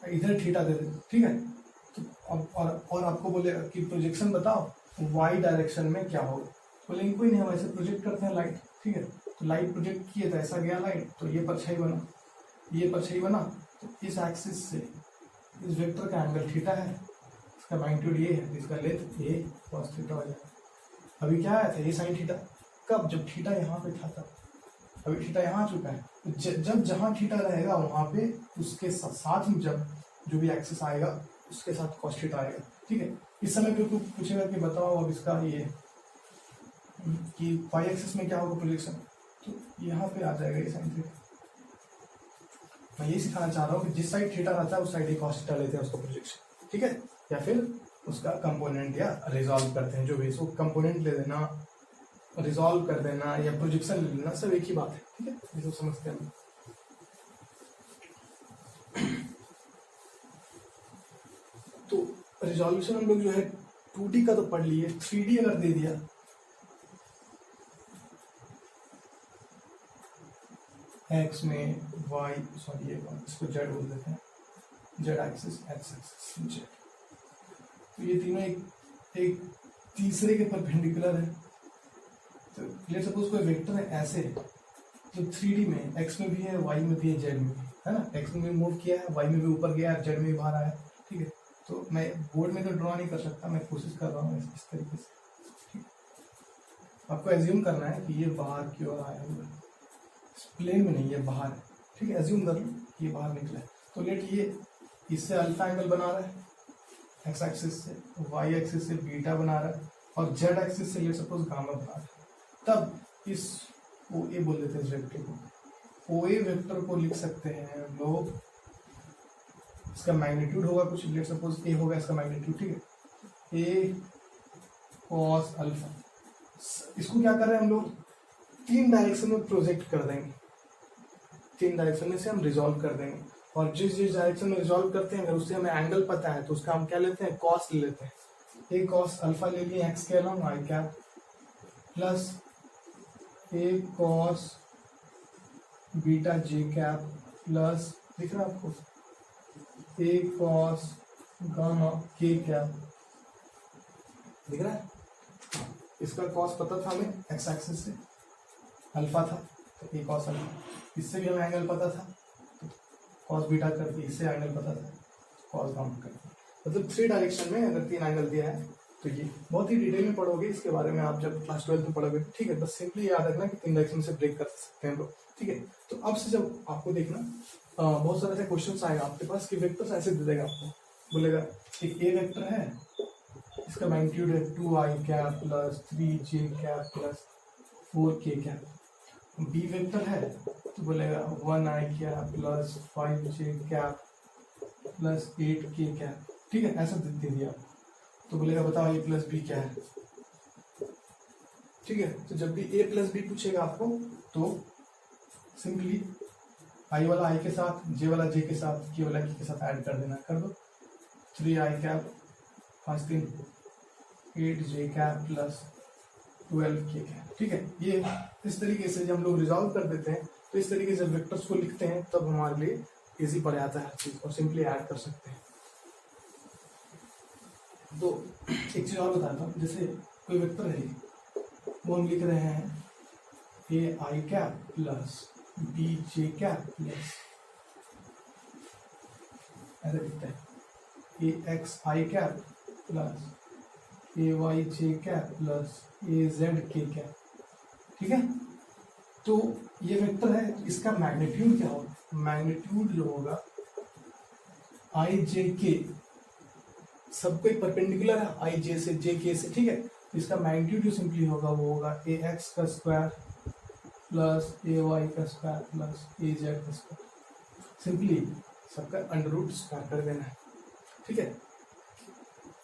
इधर थीटा दे दे, ठीक है। तो और आपको बोले कि प्रोजेक्शन बताओ वाई डायरेक्शन में क्या होगा, बोलेंगे कोई नहीं, हम ऐसे प्रोजेक्ट करते हैं लाइट, ठीक है। तो लाइट प्रोजेक्ट किए तो ऐसा गया लाइट, तो ये परछाई बना, ये परछाई बना, तो इस एक्सिस से इस वेक्टर का एंगल थीटा है, इसका मैग्नीट्यूड ये है, इसका लेंथ ये कॉस थीटा हो जाएगा। अभी क्या आया था ये साइन थीटा, कब, जब थीटा यहाँ पे था तब, अभी थीटा यहाँ आ चुका है, जब जहाँ थीटा रहेगा वहां पे उसके साथ में जब जो भी एक्सिस आएगा उसके साथ कॉस थीटा आएगा, ठीक है। इस समय पे पूछेगा कि बताओ अब इसका ये कि वाई एक्सिस में क्या होगा प्रोजेक्शन, तो यहाँ पे आ जाएगा ये साइन थीटा। मैं ये सिखाना चाह रहा हूँ कि जिस साइड थीटा रहता है उस साइड ही कॉस थीटा लेते हैं उसको प्रोजेक्शन, ठीक है, या फिर उसका कंपोनेंट या रिजॉल्व करते हैं, जो भी इसको कंपोनेंट ले देना रिजॉल्व कर देना या प्रोजेक्शन ले लेना, सब एक ही बात है, ठीक है, ये सब समझते हैं। तो रिजोल्यूशन हम लोग जो है 2D का तो पढ़ लिए, 3D अगर दे दिया एक्स में वाई, सॉरी ये इसको जेड बोल देते हैं, Z axis X axis Z, तो ये तीनों एक तीसरे के परपेंडिकुलर है। तो लेट्स सपोज कोई वेक्टर है ऐसे जो 3D में एक्स में भी है, वाई में भी है, जेड में भी है ना, एक्स में भी मूव किया है, वाई में भी ऊपर गया है, जेड में भी बाहर आया है, ठीक है। तो मैं बोर्ड में तो ड्रॉ नहीं कर सकता, मैं कोशिश कर रहा हूँ इस तरीके से, ठीक। आपको एज्यूम करना है कि ये बाहर की ओर आया हुआ है, प्लेन में नहीं, ये बाहर है, ठीक है, एज्यूम कर लो ये बाहर निकला है। तो लेट ये इससे अल्फा एंगल बना रहा है एक्स एक्सिस से, वाई एक्सिस से बीटा बना रहा है, और जेड एक्सिस से लेट सपोज गामा बना रहा है। तब इस ओ ए बोल देते हैं इस वेक्टर को, ओ ए वेक्टर को लिख सकते हैं हम लोग, इसका मैग्नीट्यूड होगा कुछ, लेट सपोज ए होगा इसका मैग्नीट्यूड, ठीक है, ए कॉस अल्फा। इसको क्या कर रहे हैं हम लोग, 3 डायरेक्शन में प्रोजेक्ट कर देंगे, 3 डायरेक्शन में से हम रिजॉल्व कर देंगे, और जिस डायरेक्शन में रिजॉल्व करते हैं अगर उससे हमें एंगल पता है तो उसका हम क्या लेते हैं, कॉस ले लेते हैं। ए कॉस अल्फा ले लिए एक्स के अलॉन्ग आई कैप, प्लस ए कॉस बीटा जे कैप, प्लस दिख रहा है आपको ए कॉस गामा के कैप, दिख रहा है। इसका कॉस पता था हमें एक्स एक्सिस से, अल्फा था तो ए कॉस अल्फा, इससे भी हमें एंगल पता था तो कॉस बीटा करके, इससे एंगल पता था कॉस गामा करके। मतलब 3 डायरेक्शन में अगर 3 एंगल दिया है तो ये बहुत ही डिटेल में पढ़ोगे इसके बारे में आप जब क्लास 12 में पढ़ोगे, ठीक है। बस सिंपली याद रखना कि 3 डायरेक्शन से ब्रेक कर सकते हैं लोग, ठीक है। तो अब से जब आपको देखना बहुत सारे ऐसे क्वेश्चन आएगा आपके पास कि वेक्टर्स ऐसे दे देगा आपको, बोलेगा एक ए वेक्टर है, इसका मैग्नीट्यूड है 2i cap plus 3j cap plus 4k cap. B vector है तो बोलेगा 1i cap plus 5j cap plus 8k cap, ठीक है, ऐसा दे दिया। तो बोलेगा बताओ ए प्लस बी क्या है, ठीक है। तो जब भी ए प्लस बी पूछेगा आपको तो सिंपली आई वाला आई के साथ, जे वाला जे के साथ, के वाला के साथ ऐड कर देना, कर दो 3i cap 5 3 8j cap plus 12k cap, ठीक है। ये इस तरीके से जब हम लोग रिजॉल्व कर देते हैं तो इस तरीके से वेक्टर्स को लिखते हैं तब हमारे लिए इजी पड़ जाता है हर चीज, और सिंपली ऐड कर सकते हैं। तो एक चीज और बताता हूँ, जैसे कोई वेक्टर है वो हम लिख रहे हैं A I cap plus B J cap plus, ऐसे लिखते हैं A X I cap plus A Y J cap plus A Z K cap, ठीक है। तो ये वेक्टर है, इसका मैग्नीट्यूड क्या होगा, मैग्नीट्यूड जो होगा आई जे के, सब कोई परपेंडिकुलर है आई जे से जे के से, ठीक है। इसका मैग्नीट्यूड जो सिंपली होगा वो होगा ए एक्स का स्क्वायर प्लस ए वाई का स्क्वायर प्लस ए जेड का स्क्वायर, सिंपली सबका अंडर रूट स्क्वायर कर देना है, ठीक है।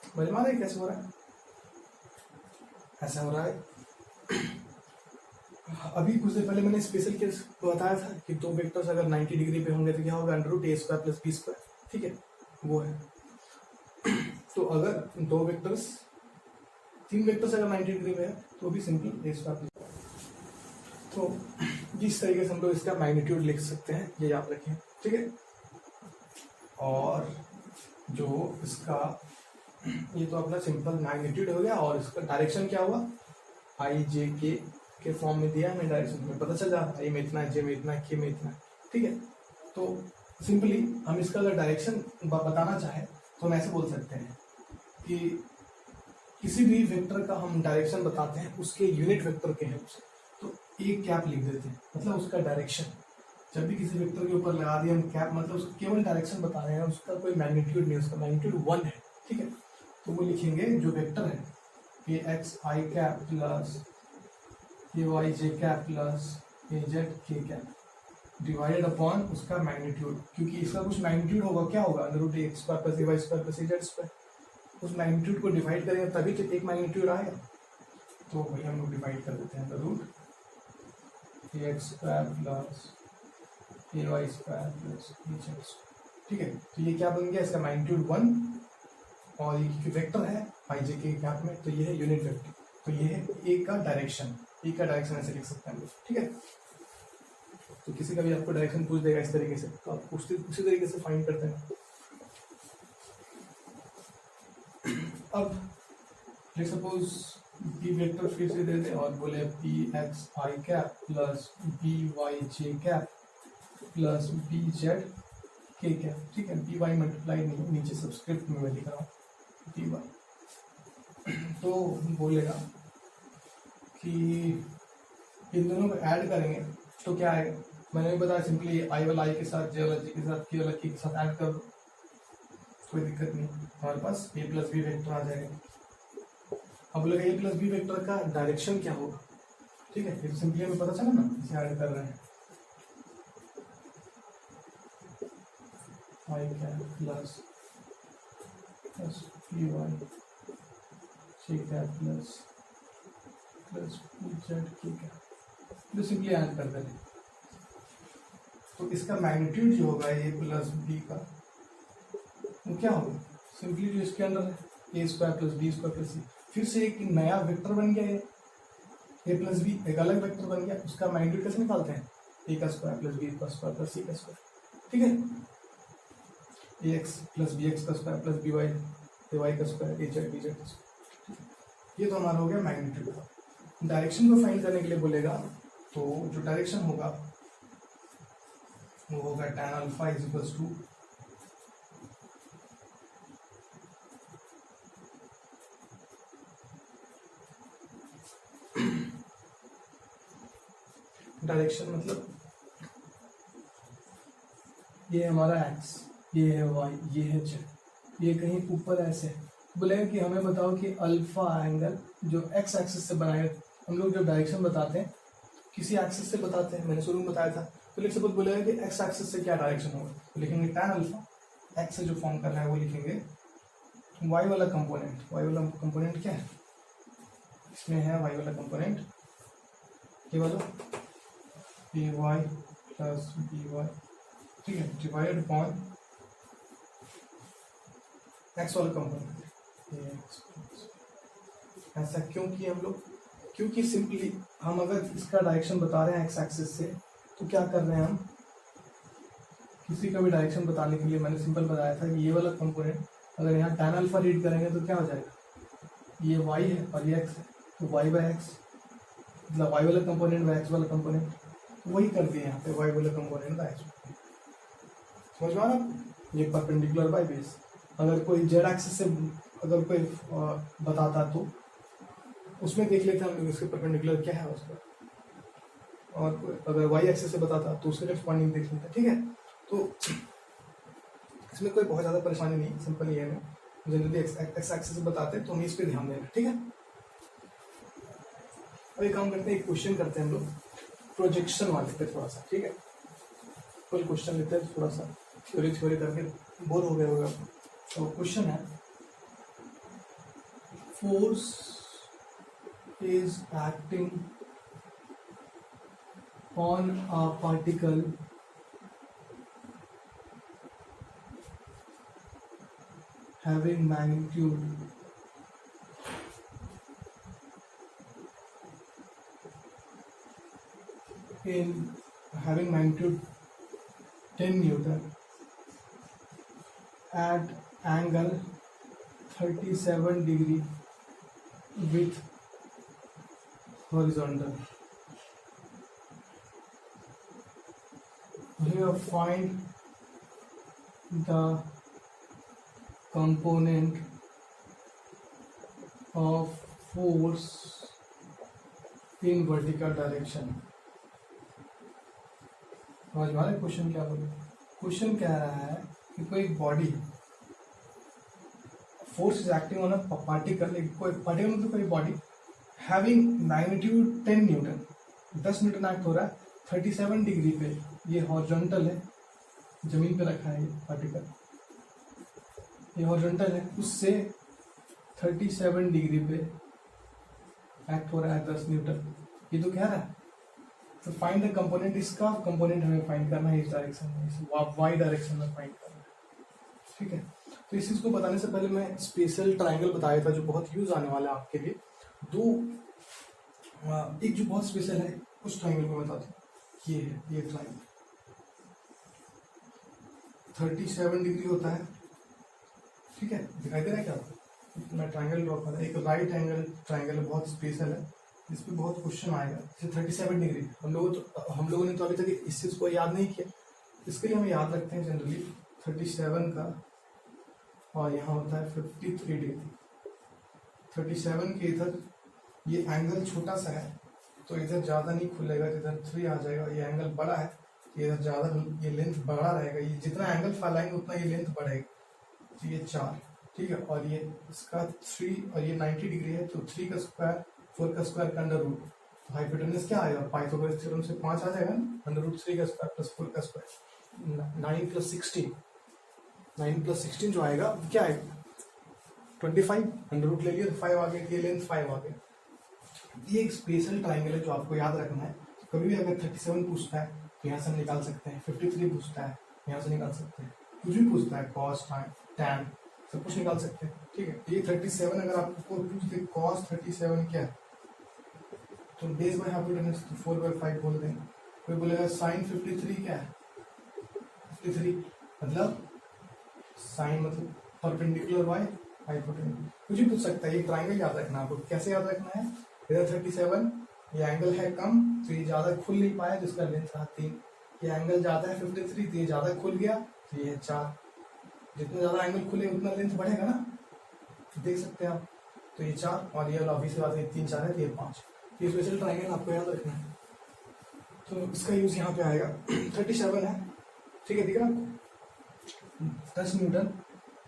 समझ में आ रहा है कैसे हो रहा है, ऐसा हो रहा है। अभी कुछ देर पहले मैंने स्पेशल केस बताया था कि 2 वेक्टर्स अगर 90 डिग्री पे होंगे तो क्या होगा, अंडर रूट ए स्क्वायर प्लस बी स्क्वायर, ठीक है, वो है। तो अगर 2 वेक्टर्स 3 वेक्टर्स अगर 90 डिग्री में है तो भी सिंपल ए स्क्वायर। तो जिस तरीके से हम लोग इसका मैग्नीट्यूड लिख सकते हैं ये याद रखें, ठीक है। और जो इसका ये तो अपना सिंपल मैग्नीट्यूड हो गया, और इसका डायरेक्शन क्या हुआ, आई जे के फॉर्म में दिया है, डायरेक्शन में पता चल जाता है, आई में इतना है, जे में इतना है, के में इतना है, ठीक है। तो सिंपली हम इसका अगर डायरेक्शन बताना चाहें तो हम ऐसे बोल सकते हैं कि किसी भी वेक्टर का हम डायरेक्शन बताते हैं उसके यूनिट वेक्टर के हेल्प से, तो एक कैप लिख देते हैं, मतलब उसका डायरेक्शन। जब भी किसी वेक्टर के ऊपर लगा दिया हम कैप, मतलब उसका केवल डायरेक्शन बता रहे हैं, उसका कोई मैग्नीट्यूड नहीं, उसका मैग्नीट्यूड 1 है, ठीक है। तो वो लिखेंगे जो वेक्टर है ए X I cap plus A Y J cap plus A Z K cap divided upon उसका मैग्नीट्यूड, क्योंकि इसका कुछ मैग्नीट्यूड होगा, क्या होगा, under root A square plus A Y square plus A Z square. उस मैग्नीट्यूड को डिवाइड करेंगे तभी तो एक मैग्नीट्यूड आएगा, तो वही हम लोग डिवाइड कर देते हैं, root A X square plus A Y square plus B Z. ठीक है, तो ये क्या बन गया, इसका मैग्नीट्यूड 1 और ये वेक्टर है आई जे के गैप में, तो ये है यूनिट वेक्टर। तो ये है ए का डायरेक्शन, ए का डायरेक्शन ऐसे लिख सकते हैं हम लोग। ठीक है, तो किसी का भी आपको डायरेक्शन पूछ देगा इस तरीके से, तो आप उसी तरीके से फाइंड करते हैं। अब लेट्स सपोज बी वेक्टर फिर से दे दे और बोले B x I cap plus B Y J cap plus B Z K cap. ठीक है, बी वाई मल्टीप्लाई नहीं, नीचे सब्सक्रिप्ट में मैं लिख रहा हूँ बी वाई। तो बोलेगा कि इन दोनों को ऐड करेंगे तो क्या आएगा, मैंने भी बताया सिंपली आई वाला आई के साथ, जे वाला जे के साथ, के वाला के साथ ऐड कर दो, कोई दिक्कत नहीं, हमारे पास ए प्लस बी वेक्टर आ जाएगा। अब बोलेगा ए प्लस बी वेक्टर का डायरेक्शन क्या होगा। ठीक है, फिर सिंपली हमें पता चला ना, इसे ऐड कर रहे हैं, I cap plus plus B Y J cap plus plus B Z K cap, जो सिंपली ऐड कर देंगे। तो इसका मैग्नीट्यूड जो होगा ए प्लस बी का, वो क्या होगा, सिंपली जो इसके अंदर है A square plus B square plus C, फिर से एक नया वेक्टर बन गया है, ए प्लस बी एक अलग वेक्टर बन गया, उसका मैग्नीट्यूड कैसे निकालते हैं, ए का स्क्वायर प्लस बी का स्क्वायर प्लस सी का स्क्वायर। ठीक है, ए एक्स प्लस बी एक्स का स्क्वायर प्लस बी वाई ए वाई का स्क्वायर ए जेड बी जेड का स्क्वायर। ये तो हमारा हो गया मैग्नीट्यूड। डायरेक्शन को फाइंड करने के लिए बोलेगा, तो जो डायरेक्शन होगा वो होगा tan alpha is equals to direction मतलब ये हमारा x, ये है y, ये है z, ये कहीं ऊपर ऐसे बोलेगा कि हमें बताओ कि अल्फा एंगल जो x एक्सिस से बनाए, हम लोग जो डायरेक्शन बताते हैं किसी एक्सिस से बताते हैं, मैंने शुरू में बताया था। तो लेट्स सपोज बोलेगा कि x एक्सिस से क्या डायरेक्शन होगा, तो लिखेंगे tan अल्फा, x से जो फॉर्म कर रहा है वो लिखेंगे y वाला कंपोनेंट, y वाला कंपोनेंट क्या है, इसमें है y वाला कंपोनेंट ये वाला ए वाई प्लस बी वाई। ठीक है, डिवाइड अपॉन एक्स वाला कंपोनेंट, ऐसा क्यों किए हम लोग, क्योंकि सिंपली हम अगर इसका डायरेक्शन बता रहे हैं एक्स एक्सिस से, तो क्या कर रहे हैं हम, किसी का भी डायरेक्शन बताने के लिए मैंने सिंपल बताया था कि ये वाला कंपोनेंट अगर यहाँ tan अल्फा रीड करेंगे तो क्या हो जाएगा, ये y है और ये x है, तो y बाय एक्स मतलब y वाला कंपोनेंट बाय x वाला कंपोनेंट, वही कर दिए यहाँ पे y वाला कंपोनेंट बाय x। समझ में आ रहा, ये परपेंडिकुलर बाय बेस। अगर कोई z एक्सिस से अगर कोई बताता तो उसमें देख लेते हैं हम इसके परपेंडिकुलर क्या है उसका, और अगर y एक्सिस से बताता तो उसके करेस्पॉन्डिंग देख लेते हैं। ठीक है, तो इसमें कोई बहुत ज़्यादा परेशानी नहीं, सिंपल ये है, जनरली एक्स एक्सिस से बताते हैं तो हमें इस पर ध्यान देना। ठीक है, अब एक काम करते हैं, एक क्वेश्चन करते हैं हम लोग प्रोजेक्शन वाले पे थोड़ा सा। ठीक है, फुल क्वेश्चन लेते हैं, थोड़ा सा थ्योरी करके बोर हो गए होगा। तो क्वेश्चन है, force is acting on a particle having magnitude having magnitude 10 Newton at angle 37 degree with horizontal. Here find the component of force in vertical direction। समझ में आ रहा है क्वेश्चन क्या बोले, क्वेश्चन कह रहा है कि कोई body force is acting on a particle, कोई पार्टिकल मतलब कोई body having magnitude 10 Newton, 10 Newton act हो रहा है 37 डिग्री पे, ये हॉरिजॉन्टल है, जमीन पे रखा है ये पार्टिकल, ये हॉरिजॉन्टल है, उससे 37 डिग्री पे एक्ट हो रहा है 10 न्यूटन, ये तो कह रहा है। तो फाइंड द कंपोनेंट, इसका कंपोनेंट हमें फाइंड करना है इस डायरेक्शन में, इस वाई डायरेक्शन में फाइंड करना है, ठीक है। तो इस चीज को बताने से पहले मैं स्पेशल ट्राइंगल बताया था जो बहुत यूज आने वाला है आपके लिए। एक जो बहुत स्पेशल है उस ट्राइंगल को बताता हूँ। ये है, ये ट्राइंगल 37 डिग्री होता है, ठीक है, दिखाई दे रहा है क्या आपको? मैं ट्राइंगल ड्रॉ कर रहा हूँ, एक राइट एंगल ट्राइंगल बहुत स्पेशल है, इस पर बहुत क्वेश्चन आएगा। जैसे 37 डिग्री हम लोगों ने तो अभी तक इस चीज को याद नहीं किया, इसके लिए हम याद रखते हैं जनरली 37 का, और यहाँ होता है 53 डिग्री। 37 के इधर ये एंगल छोटा सा है तो इधर ज़्यादा नहीं खुलेगा, इधर 3 आ जाएगा। ये एंगल बड़ा है तो इधर ज़्यादा, ये लेंथ बड़ा रहेगा, ये जितना एंगल फैलाएंगे उतना ये लेंथ बढ़ेगा। तो ये 4, ठीक है, और ये इसका 3 और ये 90 डिग्री है तो 3 का स्क्वायर 4 का स्क्वायर का अंडर रूट, तो हाइपोटेनस क्या आएगा? पाइथागोरस थ्योरम से 5 आ जाएगा ना, अंडर रूट 3 का स्क्वायर प्लस 4 का स्क्वायर, 9 प्लस 16, 9 प्लस 16 जो आएगा क्या आएगा? 25, अंडर रूट ले लिया तो 5 आ गया, ये लेंथ 5 आ गया। ये एक स्पेशल ट्राइंगल है जो आपको याद रखना है। कभी भी अगर 37 पूछता है तो यहाँ से हम निकाल सकते हैं, 53 पूछता है यहाँ से निकाल सकते हैं, कुछ भी पूछता है कॉस टैन सब कुछ निकाल सकते हैं, ठीक है। ये 37 अगर आपको पूछ दे कॉस 37 क्या है तो बेस बाय हाइपोटेनस 4/5 बोल देंगे। कोई बोलेगा साइन 53 क्या है? 53 मतलब साइन मतलब परपेंडिकुलर बाय हाइपोटेनस, कुछ भी पूछ सकता है। ये ट्राइंगल याद रखना आपको, कैसे याद रखना है? इधर 37, ये एंगल है कम तो ये ज्यादा खुल नहीं पाया जिसका लेंथ रहा 3, ये एंगल ज्यादा है 53 तो ये ज्यादा खुल गया तो ये है 4। जितना ज्यादा एंगल खुले उतना लेंथ बढ़ेगा ना, देख सकते हैं आप। तो ये 4 और ये ऑब्वियस बात है 3 4 है तो ये 5। ये स्पेशल ट्राइंगल आपको याद रखना है, तो इसका यूज यहाँ पे आएगा। 37 है, ठीक है, दिख रहा आपको? 10 न्यूटन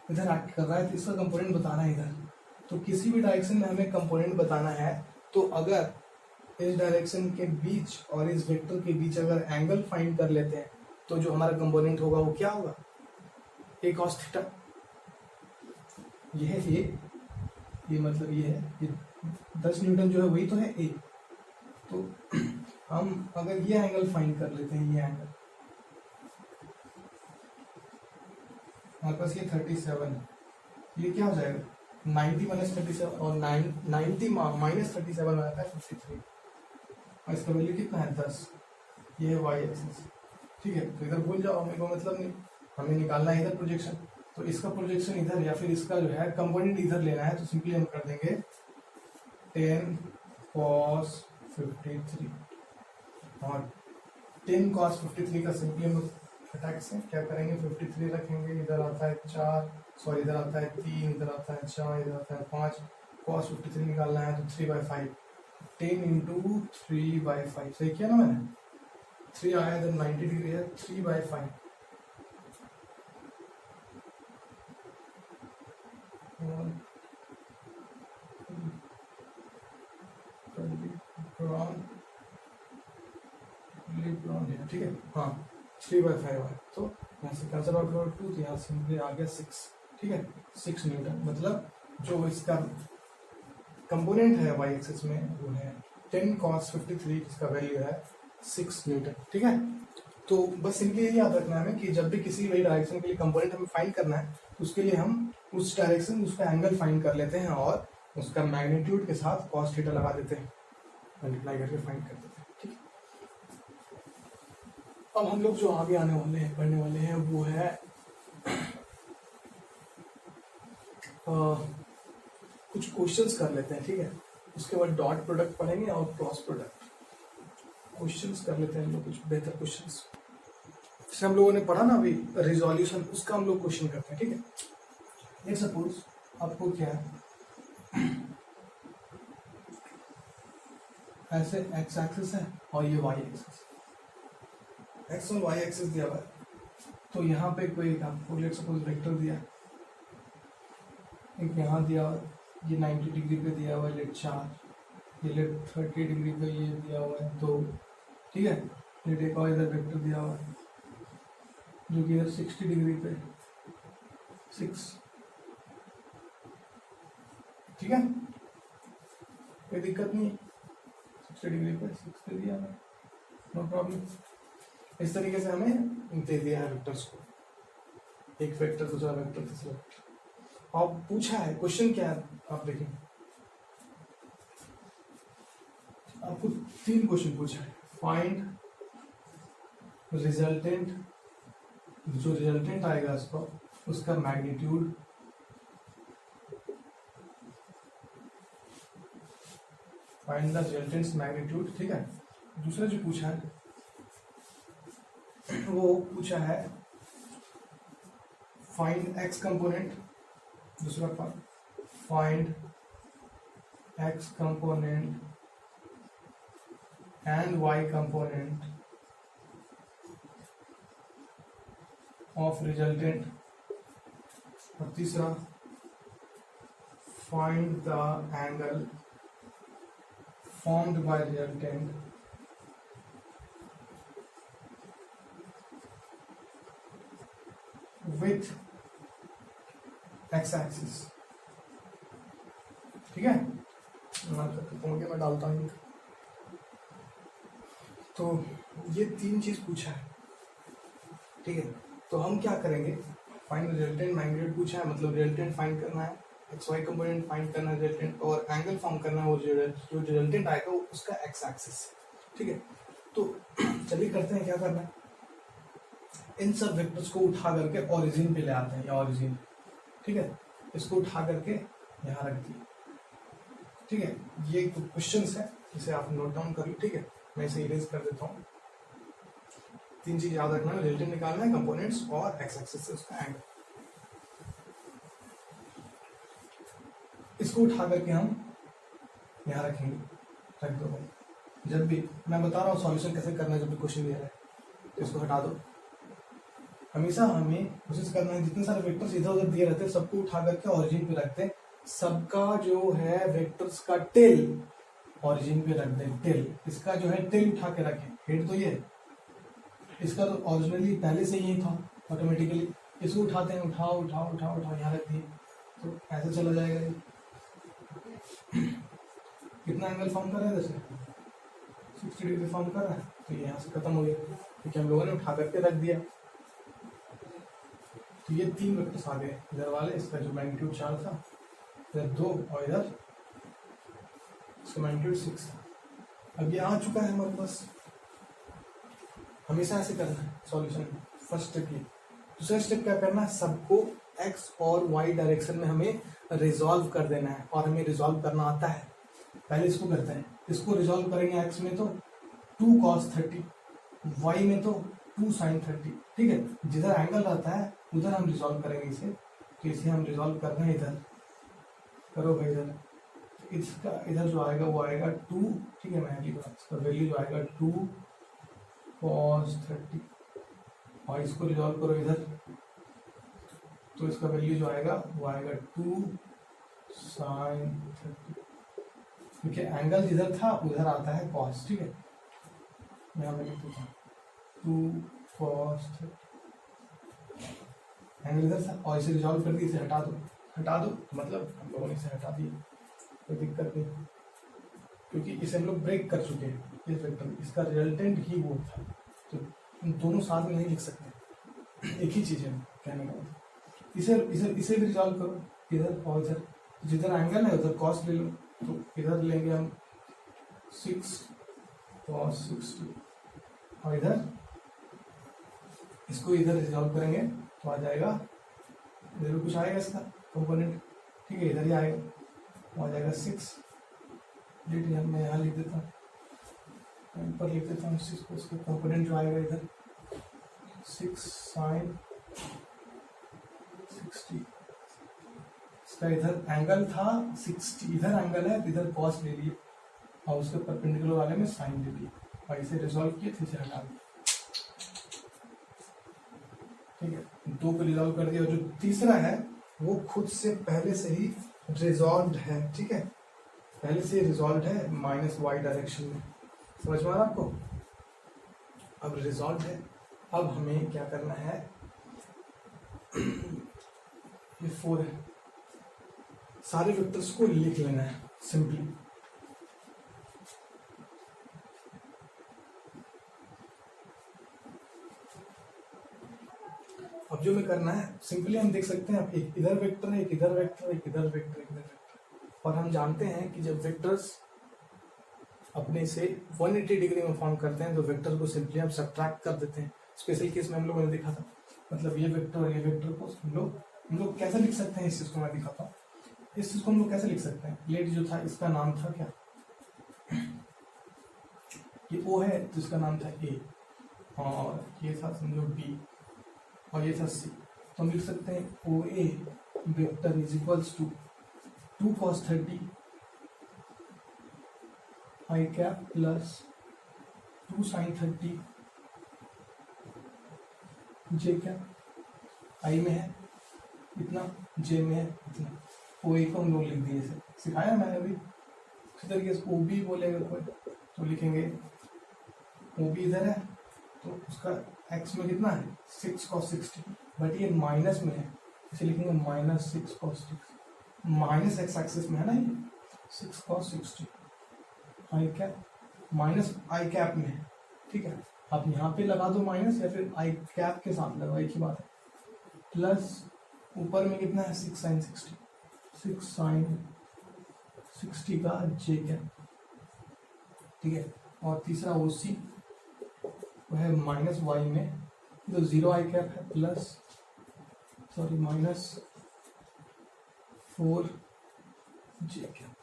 इधर एक्ट कर रहा है तो इसका कंपोनेंट बताना है इधर। तो किसी भी डायरेक्शन में हमें कंपोनेंट बताना है तो अगर इस डायरेक्शन के बीच और इस वेक्टर के बीच अगर एंगल फाइंड कर लेते हैं तो जो हमारा कंपोनेंट होगा वो क्या होगा? ए कॉस थीटा। ये है ए, ये मतलब ये है, ये 10 न्यूटन जो है वही तो है ए। तो हम अगर ये एंगल फाइंड कर लेते हैं, ये एंगल हमारे पास ये 37 है, ये क्या हो जाएगा? 90 माइनस 37 और 90 माइनस 37 हो जाता है 53 और इसका वैल्यू कितना है? 10। ये है वाई एक्सिस, ठीक है। तो इधर भूल जाओ, हमें कोई मतलब नहीं, हमें निकालना है इधर प्रोजेक्शन। तो इसका प्रोजेक्शन इधर या फिर इसका जो है कंपोनेंट इधर लेना है तो सिंपली हम कर देंगे 10 cos 53 और 10 cos 53 का सिंपली हम लोग फटाक से क्या करेंगे? 53 रखेंगे, इधर आता है 4, सॉरी इधर आता है 3, इधर आता है 4, इधर आता है 5, cos 53 निकालना है तो 3/5, 10 इंटू 3/5, सही किया ना मैंने? 3 आया इधर 90 डिग्री है, 3/5 ठीक है, हाँ 3/5 है तो यहाँ से कैंसिल आउट करो 2 तो यहाँ सिंपली आ गया 6, ठीक है, 6 न्यूटन। मतलब जो इसका कंपोनेंट है वाई एक्सिस में वो है 10 cos 53, जिसका वैल्यू है 6 न्यूटन, ठीक है। तो बस इनके यही याद रखना है कि जब भी किसी भी डायरेक्शन के लिए कंपोनेंट हमें फाइंड करना है तो उसके लिए हम उस डायरेक्शन उसका एंगल फाइंड कर लेते हैं और उसका मैग्नीट्यूड के साथ cos थीटा लगा देते हैं, मल्टीप्लाई करके फाइंड कर देते हैं, ठीक है। अब हम लोग जो आगे आने वाले हैं पढ़ने वाले हैं वो है कुछ क्वेश्चंस कर लेते हैं, ठीक है। उसके बाद डॉट प्रोडक्ट पढ़ेंगे और क्रॉस प्रोडक्ट। क्वेश्चंस कर लेते हैं हम लोग, कुछ बेहतर क्वेश्चंस जैसे हम लोगों ने पढ़ा ना अभी रिजोल्यूशन, उसका हम लोग क्वेश्चन करते हैं, ठीक है। लेट सपोज आपको क्या है, ऐसे एक्स एक्सिस है और ये वाई एक्सिस, एक्स और वाई एक्सिस दिया हुआ है। तो यहाँ पे कोई आपको लेट सपोज वेक्टर दिया, एक यहाँ दिया हुआ, ये 90 डिग्री पे दिया हुआ है लेट 4, ये लेट 30 डिग्री पे ये दिया हुआ है 2, ठीक है। लेट एक और इधर वेक्टर दिया हुआ है जो कि इधर 60 डिग्री पे 6, ठीक है। कोई दिक्कत नहीं, 60 डिग्री पे 6 दे दिया, नो प्रॉब्लम। इस तरीके से हमें दे दिया है वेक्टर्स को, एक वेक्टर दूसरा वेक्टर तीसरा वेक्टर। अब पूछा है क्वेश्चन क्या है, आप देखें आपको 3 क्वेश्चन पूछा है। फाइंड रिजल्टेंट, जो रिजल्टेंट आएगा उसका magnitude, find the resultant's magnitude, ठीक है। दूसरा जो पूछा है वो पूछा है फाइंड एक्स कंपोनेंट, दूसरा find X component and Y component of resultant, और तीसरा find the angle formed by resultant with x axis, ठीक है। मैं डालता हूँ। तो ये 3 चीज पूछा है, ठीक है। तो हम क्या करेंगे, फाइंड रिजल्टेंट मैग्नीट्यूड पूछा है, मतलब रिजल्टेंट फाइंड करना है, एक्स वाई कंपोनेंट फाइंड करना है रिजल्टेंट, और एंगल फॉर्म करना है वो जो रिजल्टेंट आएगा वो उसका एक्स एक्सिस, ठीक है। तो चलिए करते हैं क्या करना है, इन सब वेक्टर्स को उठा करके ओरिजिन पे ले आते हैं, या ओरिजिन, ठीक है। इसको उठा करके यहाँ रख दिए, ठीक है। ये क्वेश्चन है, इसे आप नोट डाउन कर लो, ठीक है। मैं इसे इरेज कर देता हूँ। 3 चीज याद रखना है, रिजल्टेंट निकालना है, कंपोनेंट्स और एक्स एक्सिस से उसका एंगल। इसको उठा करके हम यहाँ रखेंगे, रख दो भाई। जब भी मैं बता रहा हूँ सॉल्यूशन कैसे करना है, जब भी क्वेश्चन दिया है तो इसको हटा दो। हमेशा हमें कोशिश करना है, जितने सारे वेक्टर्स इधर उधर दिए रहते हैं सबको उठा करके ओरिजिन पे रखते हैं। सबका जो है वेक्टर्स का टेल ओरिजिन पे रख दें, टेल, इसका जो है टेल उठा के रखें। हेड तो ये, इसका तो ओरिजिनली पहले से ही था ऑटोमेटिकली, इसको उठाते हैं, उठाओ उठाओ उठाओ उठाओ, यहाँ रख दिए, तो ऐसे चला जाएगा ये। कितना एंगल फॉर्म कर रहा है, जैसे 60 डिग्री फॉर्म कर रहा है, तो ये यहाँ से खत्म हो गया, क्योंकि हम लोगों ने उठा करके रख दिया। तो ये 3 वेक्टर्स आ गए इधर वाले, इसका जो मैग्नीट्यूड 4 था, इधर 2 और इधर इसका मैग्नीट्यूड 6 था। अब ये आ चुका है हमारे पास। हमेशा ऐसे करना है सॉल्यूशन, फर्स्ट स्टेप ये। दूसरा स्टेप क्या करना है, सबको एक्स और वाई डायरेक्शन में हमें रिजॉल्व कर देना है, और हमें रिजॉल्व करना आता है। पहले इसको करते हैं, इसको रिजॉल्व करेंगे एक्स में तो 2 cos 30, वाई में तो 2 sin 30, ठीक है। जिधर एंगल रहता है उधर हम रिजॉल्व करेंगे इसे, तो इसे हम रिजॉल्व कर रहे हैं इधर, करो भाई इधर। इसका इधर जो आएगा वो आएगा 2, ठीक है, मैं लिख रहा हूँ, इसका वैल्यू जो आएगा 2 cos 30, और इसको रिजॉल्व करो इधर, तो इसका वैल्यू जो आएगा वो आएगा 2 sin 30, क्योंकि एंगल जिधर था उधर आता है cos, ठीक है। यहाँ मैं लिख देता हूँ 2 cos 30, एंगल इधर था, और इसे रिजॉल्व कर दिया, इसे हटा दो, हटा दो मतलब हम लोगों ने इसे हटा दिया, कोई दिक्कत नहीं, क्योंकि इसे हम लोग ब्रेक कर चुके हैं इस वेक्टर, इसका रिजल्टेंट ही वो था, तो दोनों साथ में नहीं लिख सकते, एक ही चीज है कहने का मतलब। इसे इसे इसे भी रिजॉल्व करो इधर और इधर, जिधर एंगल है उधर कॉस ले लो, तो इधर लेंगे हम 6 cos 60, और इधर इसको इधर रिजॉल्व करेंगे तो आ जाएगा, इधर भी कुछ आएगा इसका कंपोनेंट, ठीक है, इधर ही आएगा, तो आ जाएगा 6, मैं यहाँ लिख देता हूँ, ऊपर लिख देता हूँ 6 को, इसका कंपोनेंट जो आएगा इधर 6 sin 60, इसका इधर एंगल था 60, इधर एंगल है, इधर कॉस ले लिए, और उसके परपेंडिकुलर वाले में साइन ले लिए, और इसे रिजॉल्व किए थे, इसे हटा दिया, ठीक है। 2 को रिजॉल्व कर दिया, और जो तीसरा है वो खुद से पहले से ही रिजॉल्व है, ठीक है, पहले से रिजॉल्व है -y डायरेक्शन में, समझ में आ रहा आपको। अब रिजॉल्व है, अब हमें क्या करना है, ये 4 है, सारे वेक्टर्स को लिख लेना है सिंपली, अब जो हमें करना है सिंपली हम देख सकते हैं, अब एक इधर वेक्टर है, एक इधर वेक्टर, एक इधर वेक्टर, एक इधर वेक्टर, और हम जानते हैं कि जब वेक्टर्स अपने से 180 डिग्री में फॉर्म करते हैं तो वेक्टर को सिंपली हम सब्ट्रैक्ट कर देते हैं। स्पेशल केस में हम लोगों ने देखा था, मतलब ये वेक्टर और ये वेक्टर को हम लोग कैसे लिख सकते हैं, इस चीज को मैं दिखाता हूँ। इस चीज को हम लोग कैसे लिख सकते हैं, प्लेट जो था इसका नाम था क्या, ये O है तो इसका नाम था A, और ये था समझो B, और ये था C। तो हम लिख सकते हैं OA vector is equals to 2 cos 30 I cap plus 2 sin 30 J cap. I में है इतना, J में है इतना, OA को हम लोग लिख दिए, सिखाया मैंने अभी। इसी तरीके से OB बोलेगा कोई तो लिखेंगे OB इधर है तो उसका x में कितना है 6 cos 60, बट ये माइनस में है इसे लिखेंगे minus 6 cos 60, minus x axis में है ना ये 6 cos 60 आई कैप, माइनस आई कैप में है, ठीक है। आप यहाँ पे लगा दो माइनस या फिर आई कैप के साथ लगाओ, एक ही बात है, प्लस ऊपर में कितना है 6 sin 60, 6 sin 60 का j कैप, ठीक है। और तीसरा OC वो है माइनस y में, तो 0 आई कैप है plus sorry minus 4 j cap,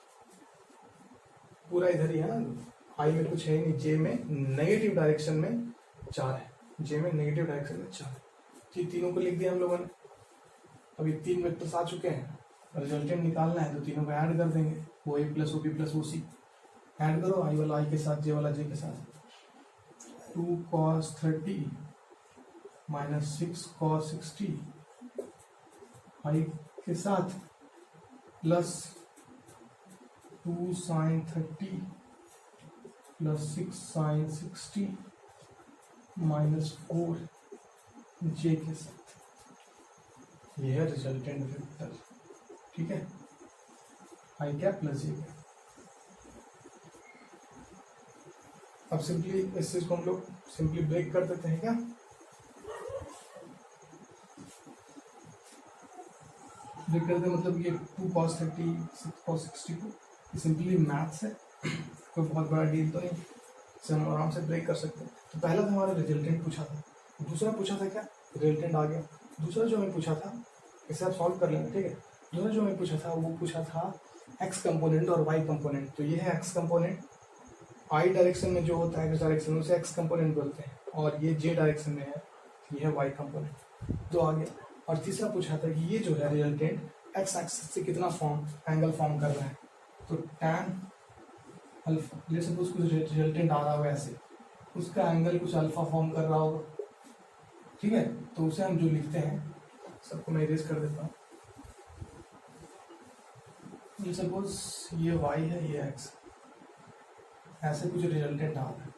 पूरा इधर ही है ना, आई में कुछ है नहीं, जे में नेगेटिव डायरेक्शन में 4 है, जे में नेगेटिव डायरेक्शन में 4 है। तो तीनों को लिख दिया हम लोगों ने। अभी 3 वेक्टर्स आ चुके हैं, रिजल्टेंट निकालना है तो तीनों को ऐड कर देंगे, O A plus O B plus O C, add करो आई वाला आई के साथ, जे वाला जे के साथ, 2 cos 30 माइनस 6 cos 60 आई के साथ plus 2 sin 30 plus 6 sin 60 minus 4 जे के साथ, ये है रिजल्टेंट वेक्टर, ठीक है, आई कैप प्लस जे कैप। अब सिंपली इस चीज को हम लोग सिंपली ब्रेक कर देते हैं क्या, ब्रेक करते मतलब ये 2 cos 30 6 cos 60 को, ये सिंपली मैथ्स है, कोई बहुत बड़ा डील तो नहीं, इसे हम आराम से ब्रेक कर सकते हैं। तो पहला तो हमारा रिजल्टेंट पूछा था, दूसरा पूछा था क्या, रिजल्टेंट आ गया। दूसरा जो हमें पूछा था इसे आप सॉल्व कर लेंगे, ठीक है। दूसरा जो हमें पूछा था वो पूछा था एक्स कंपोनेंट और वाई कंपोनेंट। तो ये है एक्स कंपोनेंट, आई डायरेक्शन में जो होता है एक्स डायरेक्शन में उसे एक्स कंपोनेंट बोलते हैं, और ये जे डायरेक्शन में है ये है वाई कंपोनेंट। तो आ गया। और तीसरा पूछा था कि ये जो है रिजल्टेंट एक्स एक्सिस से कितना एंगल फॉर्म कर रहा है। तो टैन अल्फा, जैसे कुछ रिजल्टेंट आ रहा होगा ऐसे, उसका एंगल कुछ अल्फा फॉर्म कर रहा होगा, ठीक है। तो उसे हम जो लिखते हैं, सबको मैं इरेज कर देता हूँ। ये सपोज ये y है ये x, ऐसे कुछ रिजल्टेंट आ रहा है,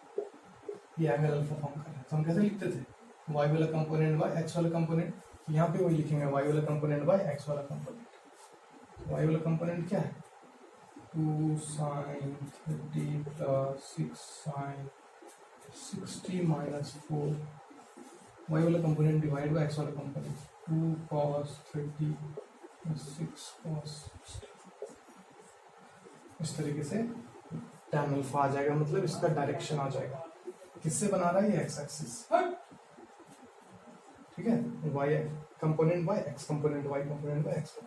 ये एंगल अल्फा फॉर्म कर रहा है। तो हम कैसे लिखते थे, y वाला कंपोनेंट y, x वाला कंपोनेंट, यहाँ पे वही लिखेंगे y वाला कंपोनेंट y, x वाला कंपोनेंट। y वाला कंपोनेंट क्या है 2 sin 30 plus 6 sin 60 minus 4, y वाला कंपोनेंट डिवाइड बाय x वाला कंपोनेंट, 2 cos 30 प्लस 6 cos 60। इस तरीके से टैन अल्फा आ जाएगा, मतलब इसका डायरेक्शन आ जाएगा। किससे बना रहा है ये एक्स एक्सिस, ठीक है, Y component by X component, Y component by X.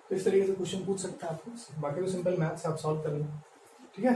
तो इस तरीके से क्वेश्चन पूछ सकता है आपको, बाकी तो सिंपल मैथ से आप सॉल्व कर लें, ठीक है।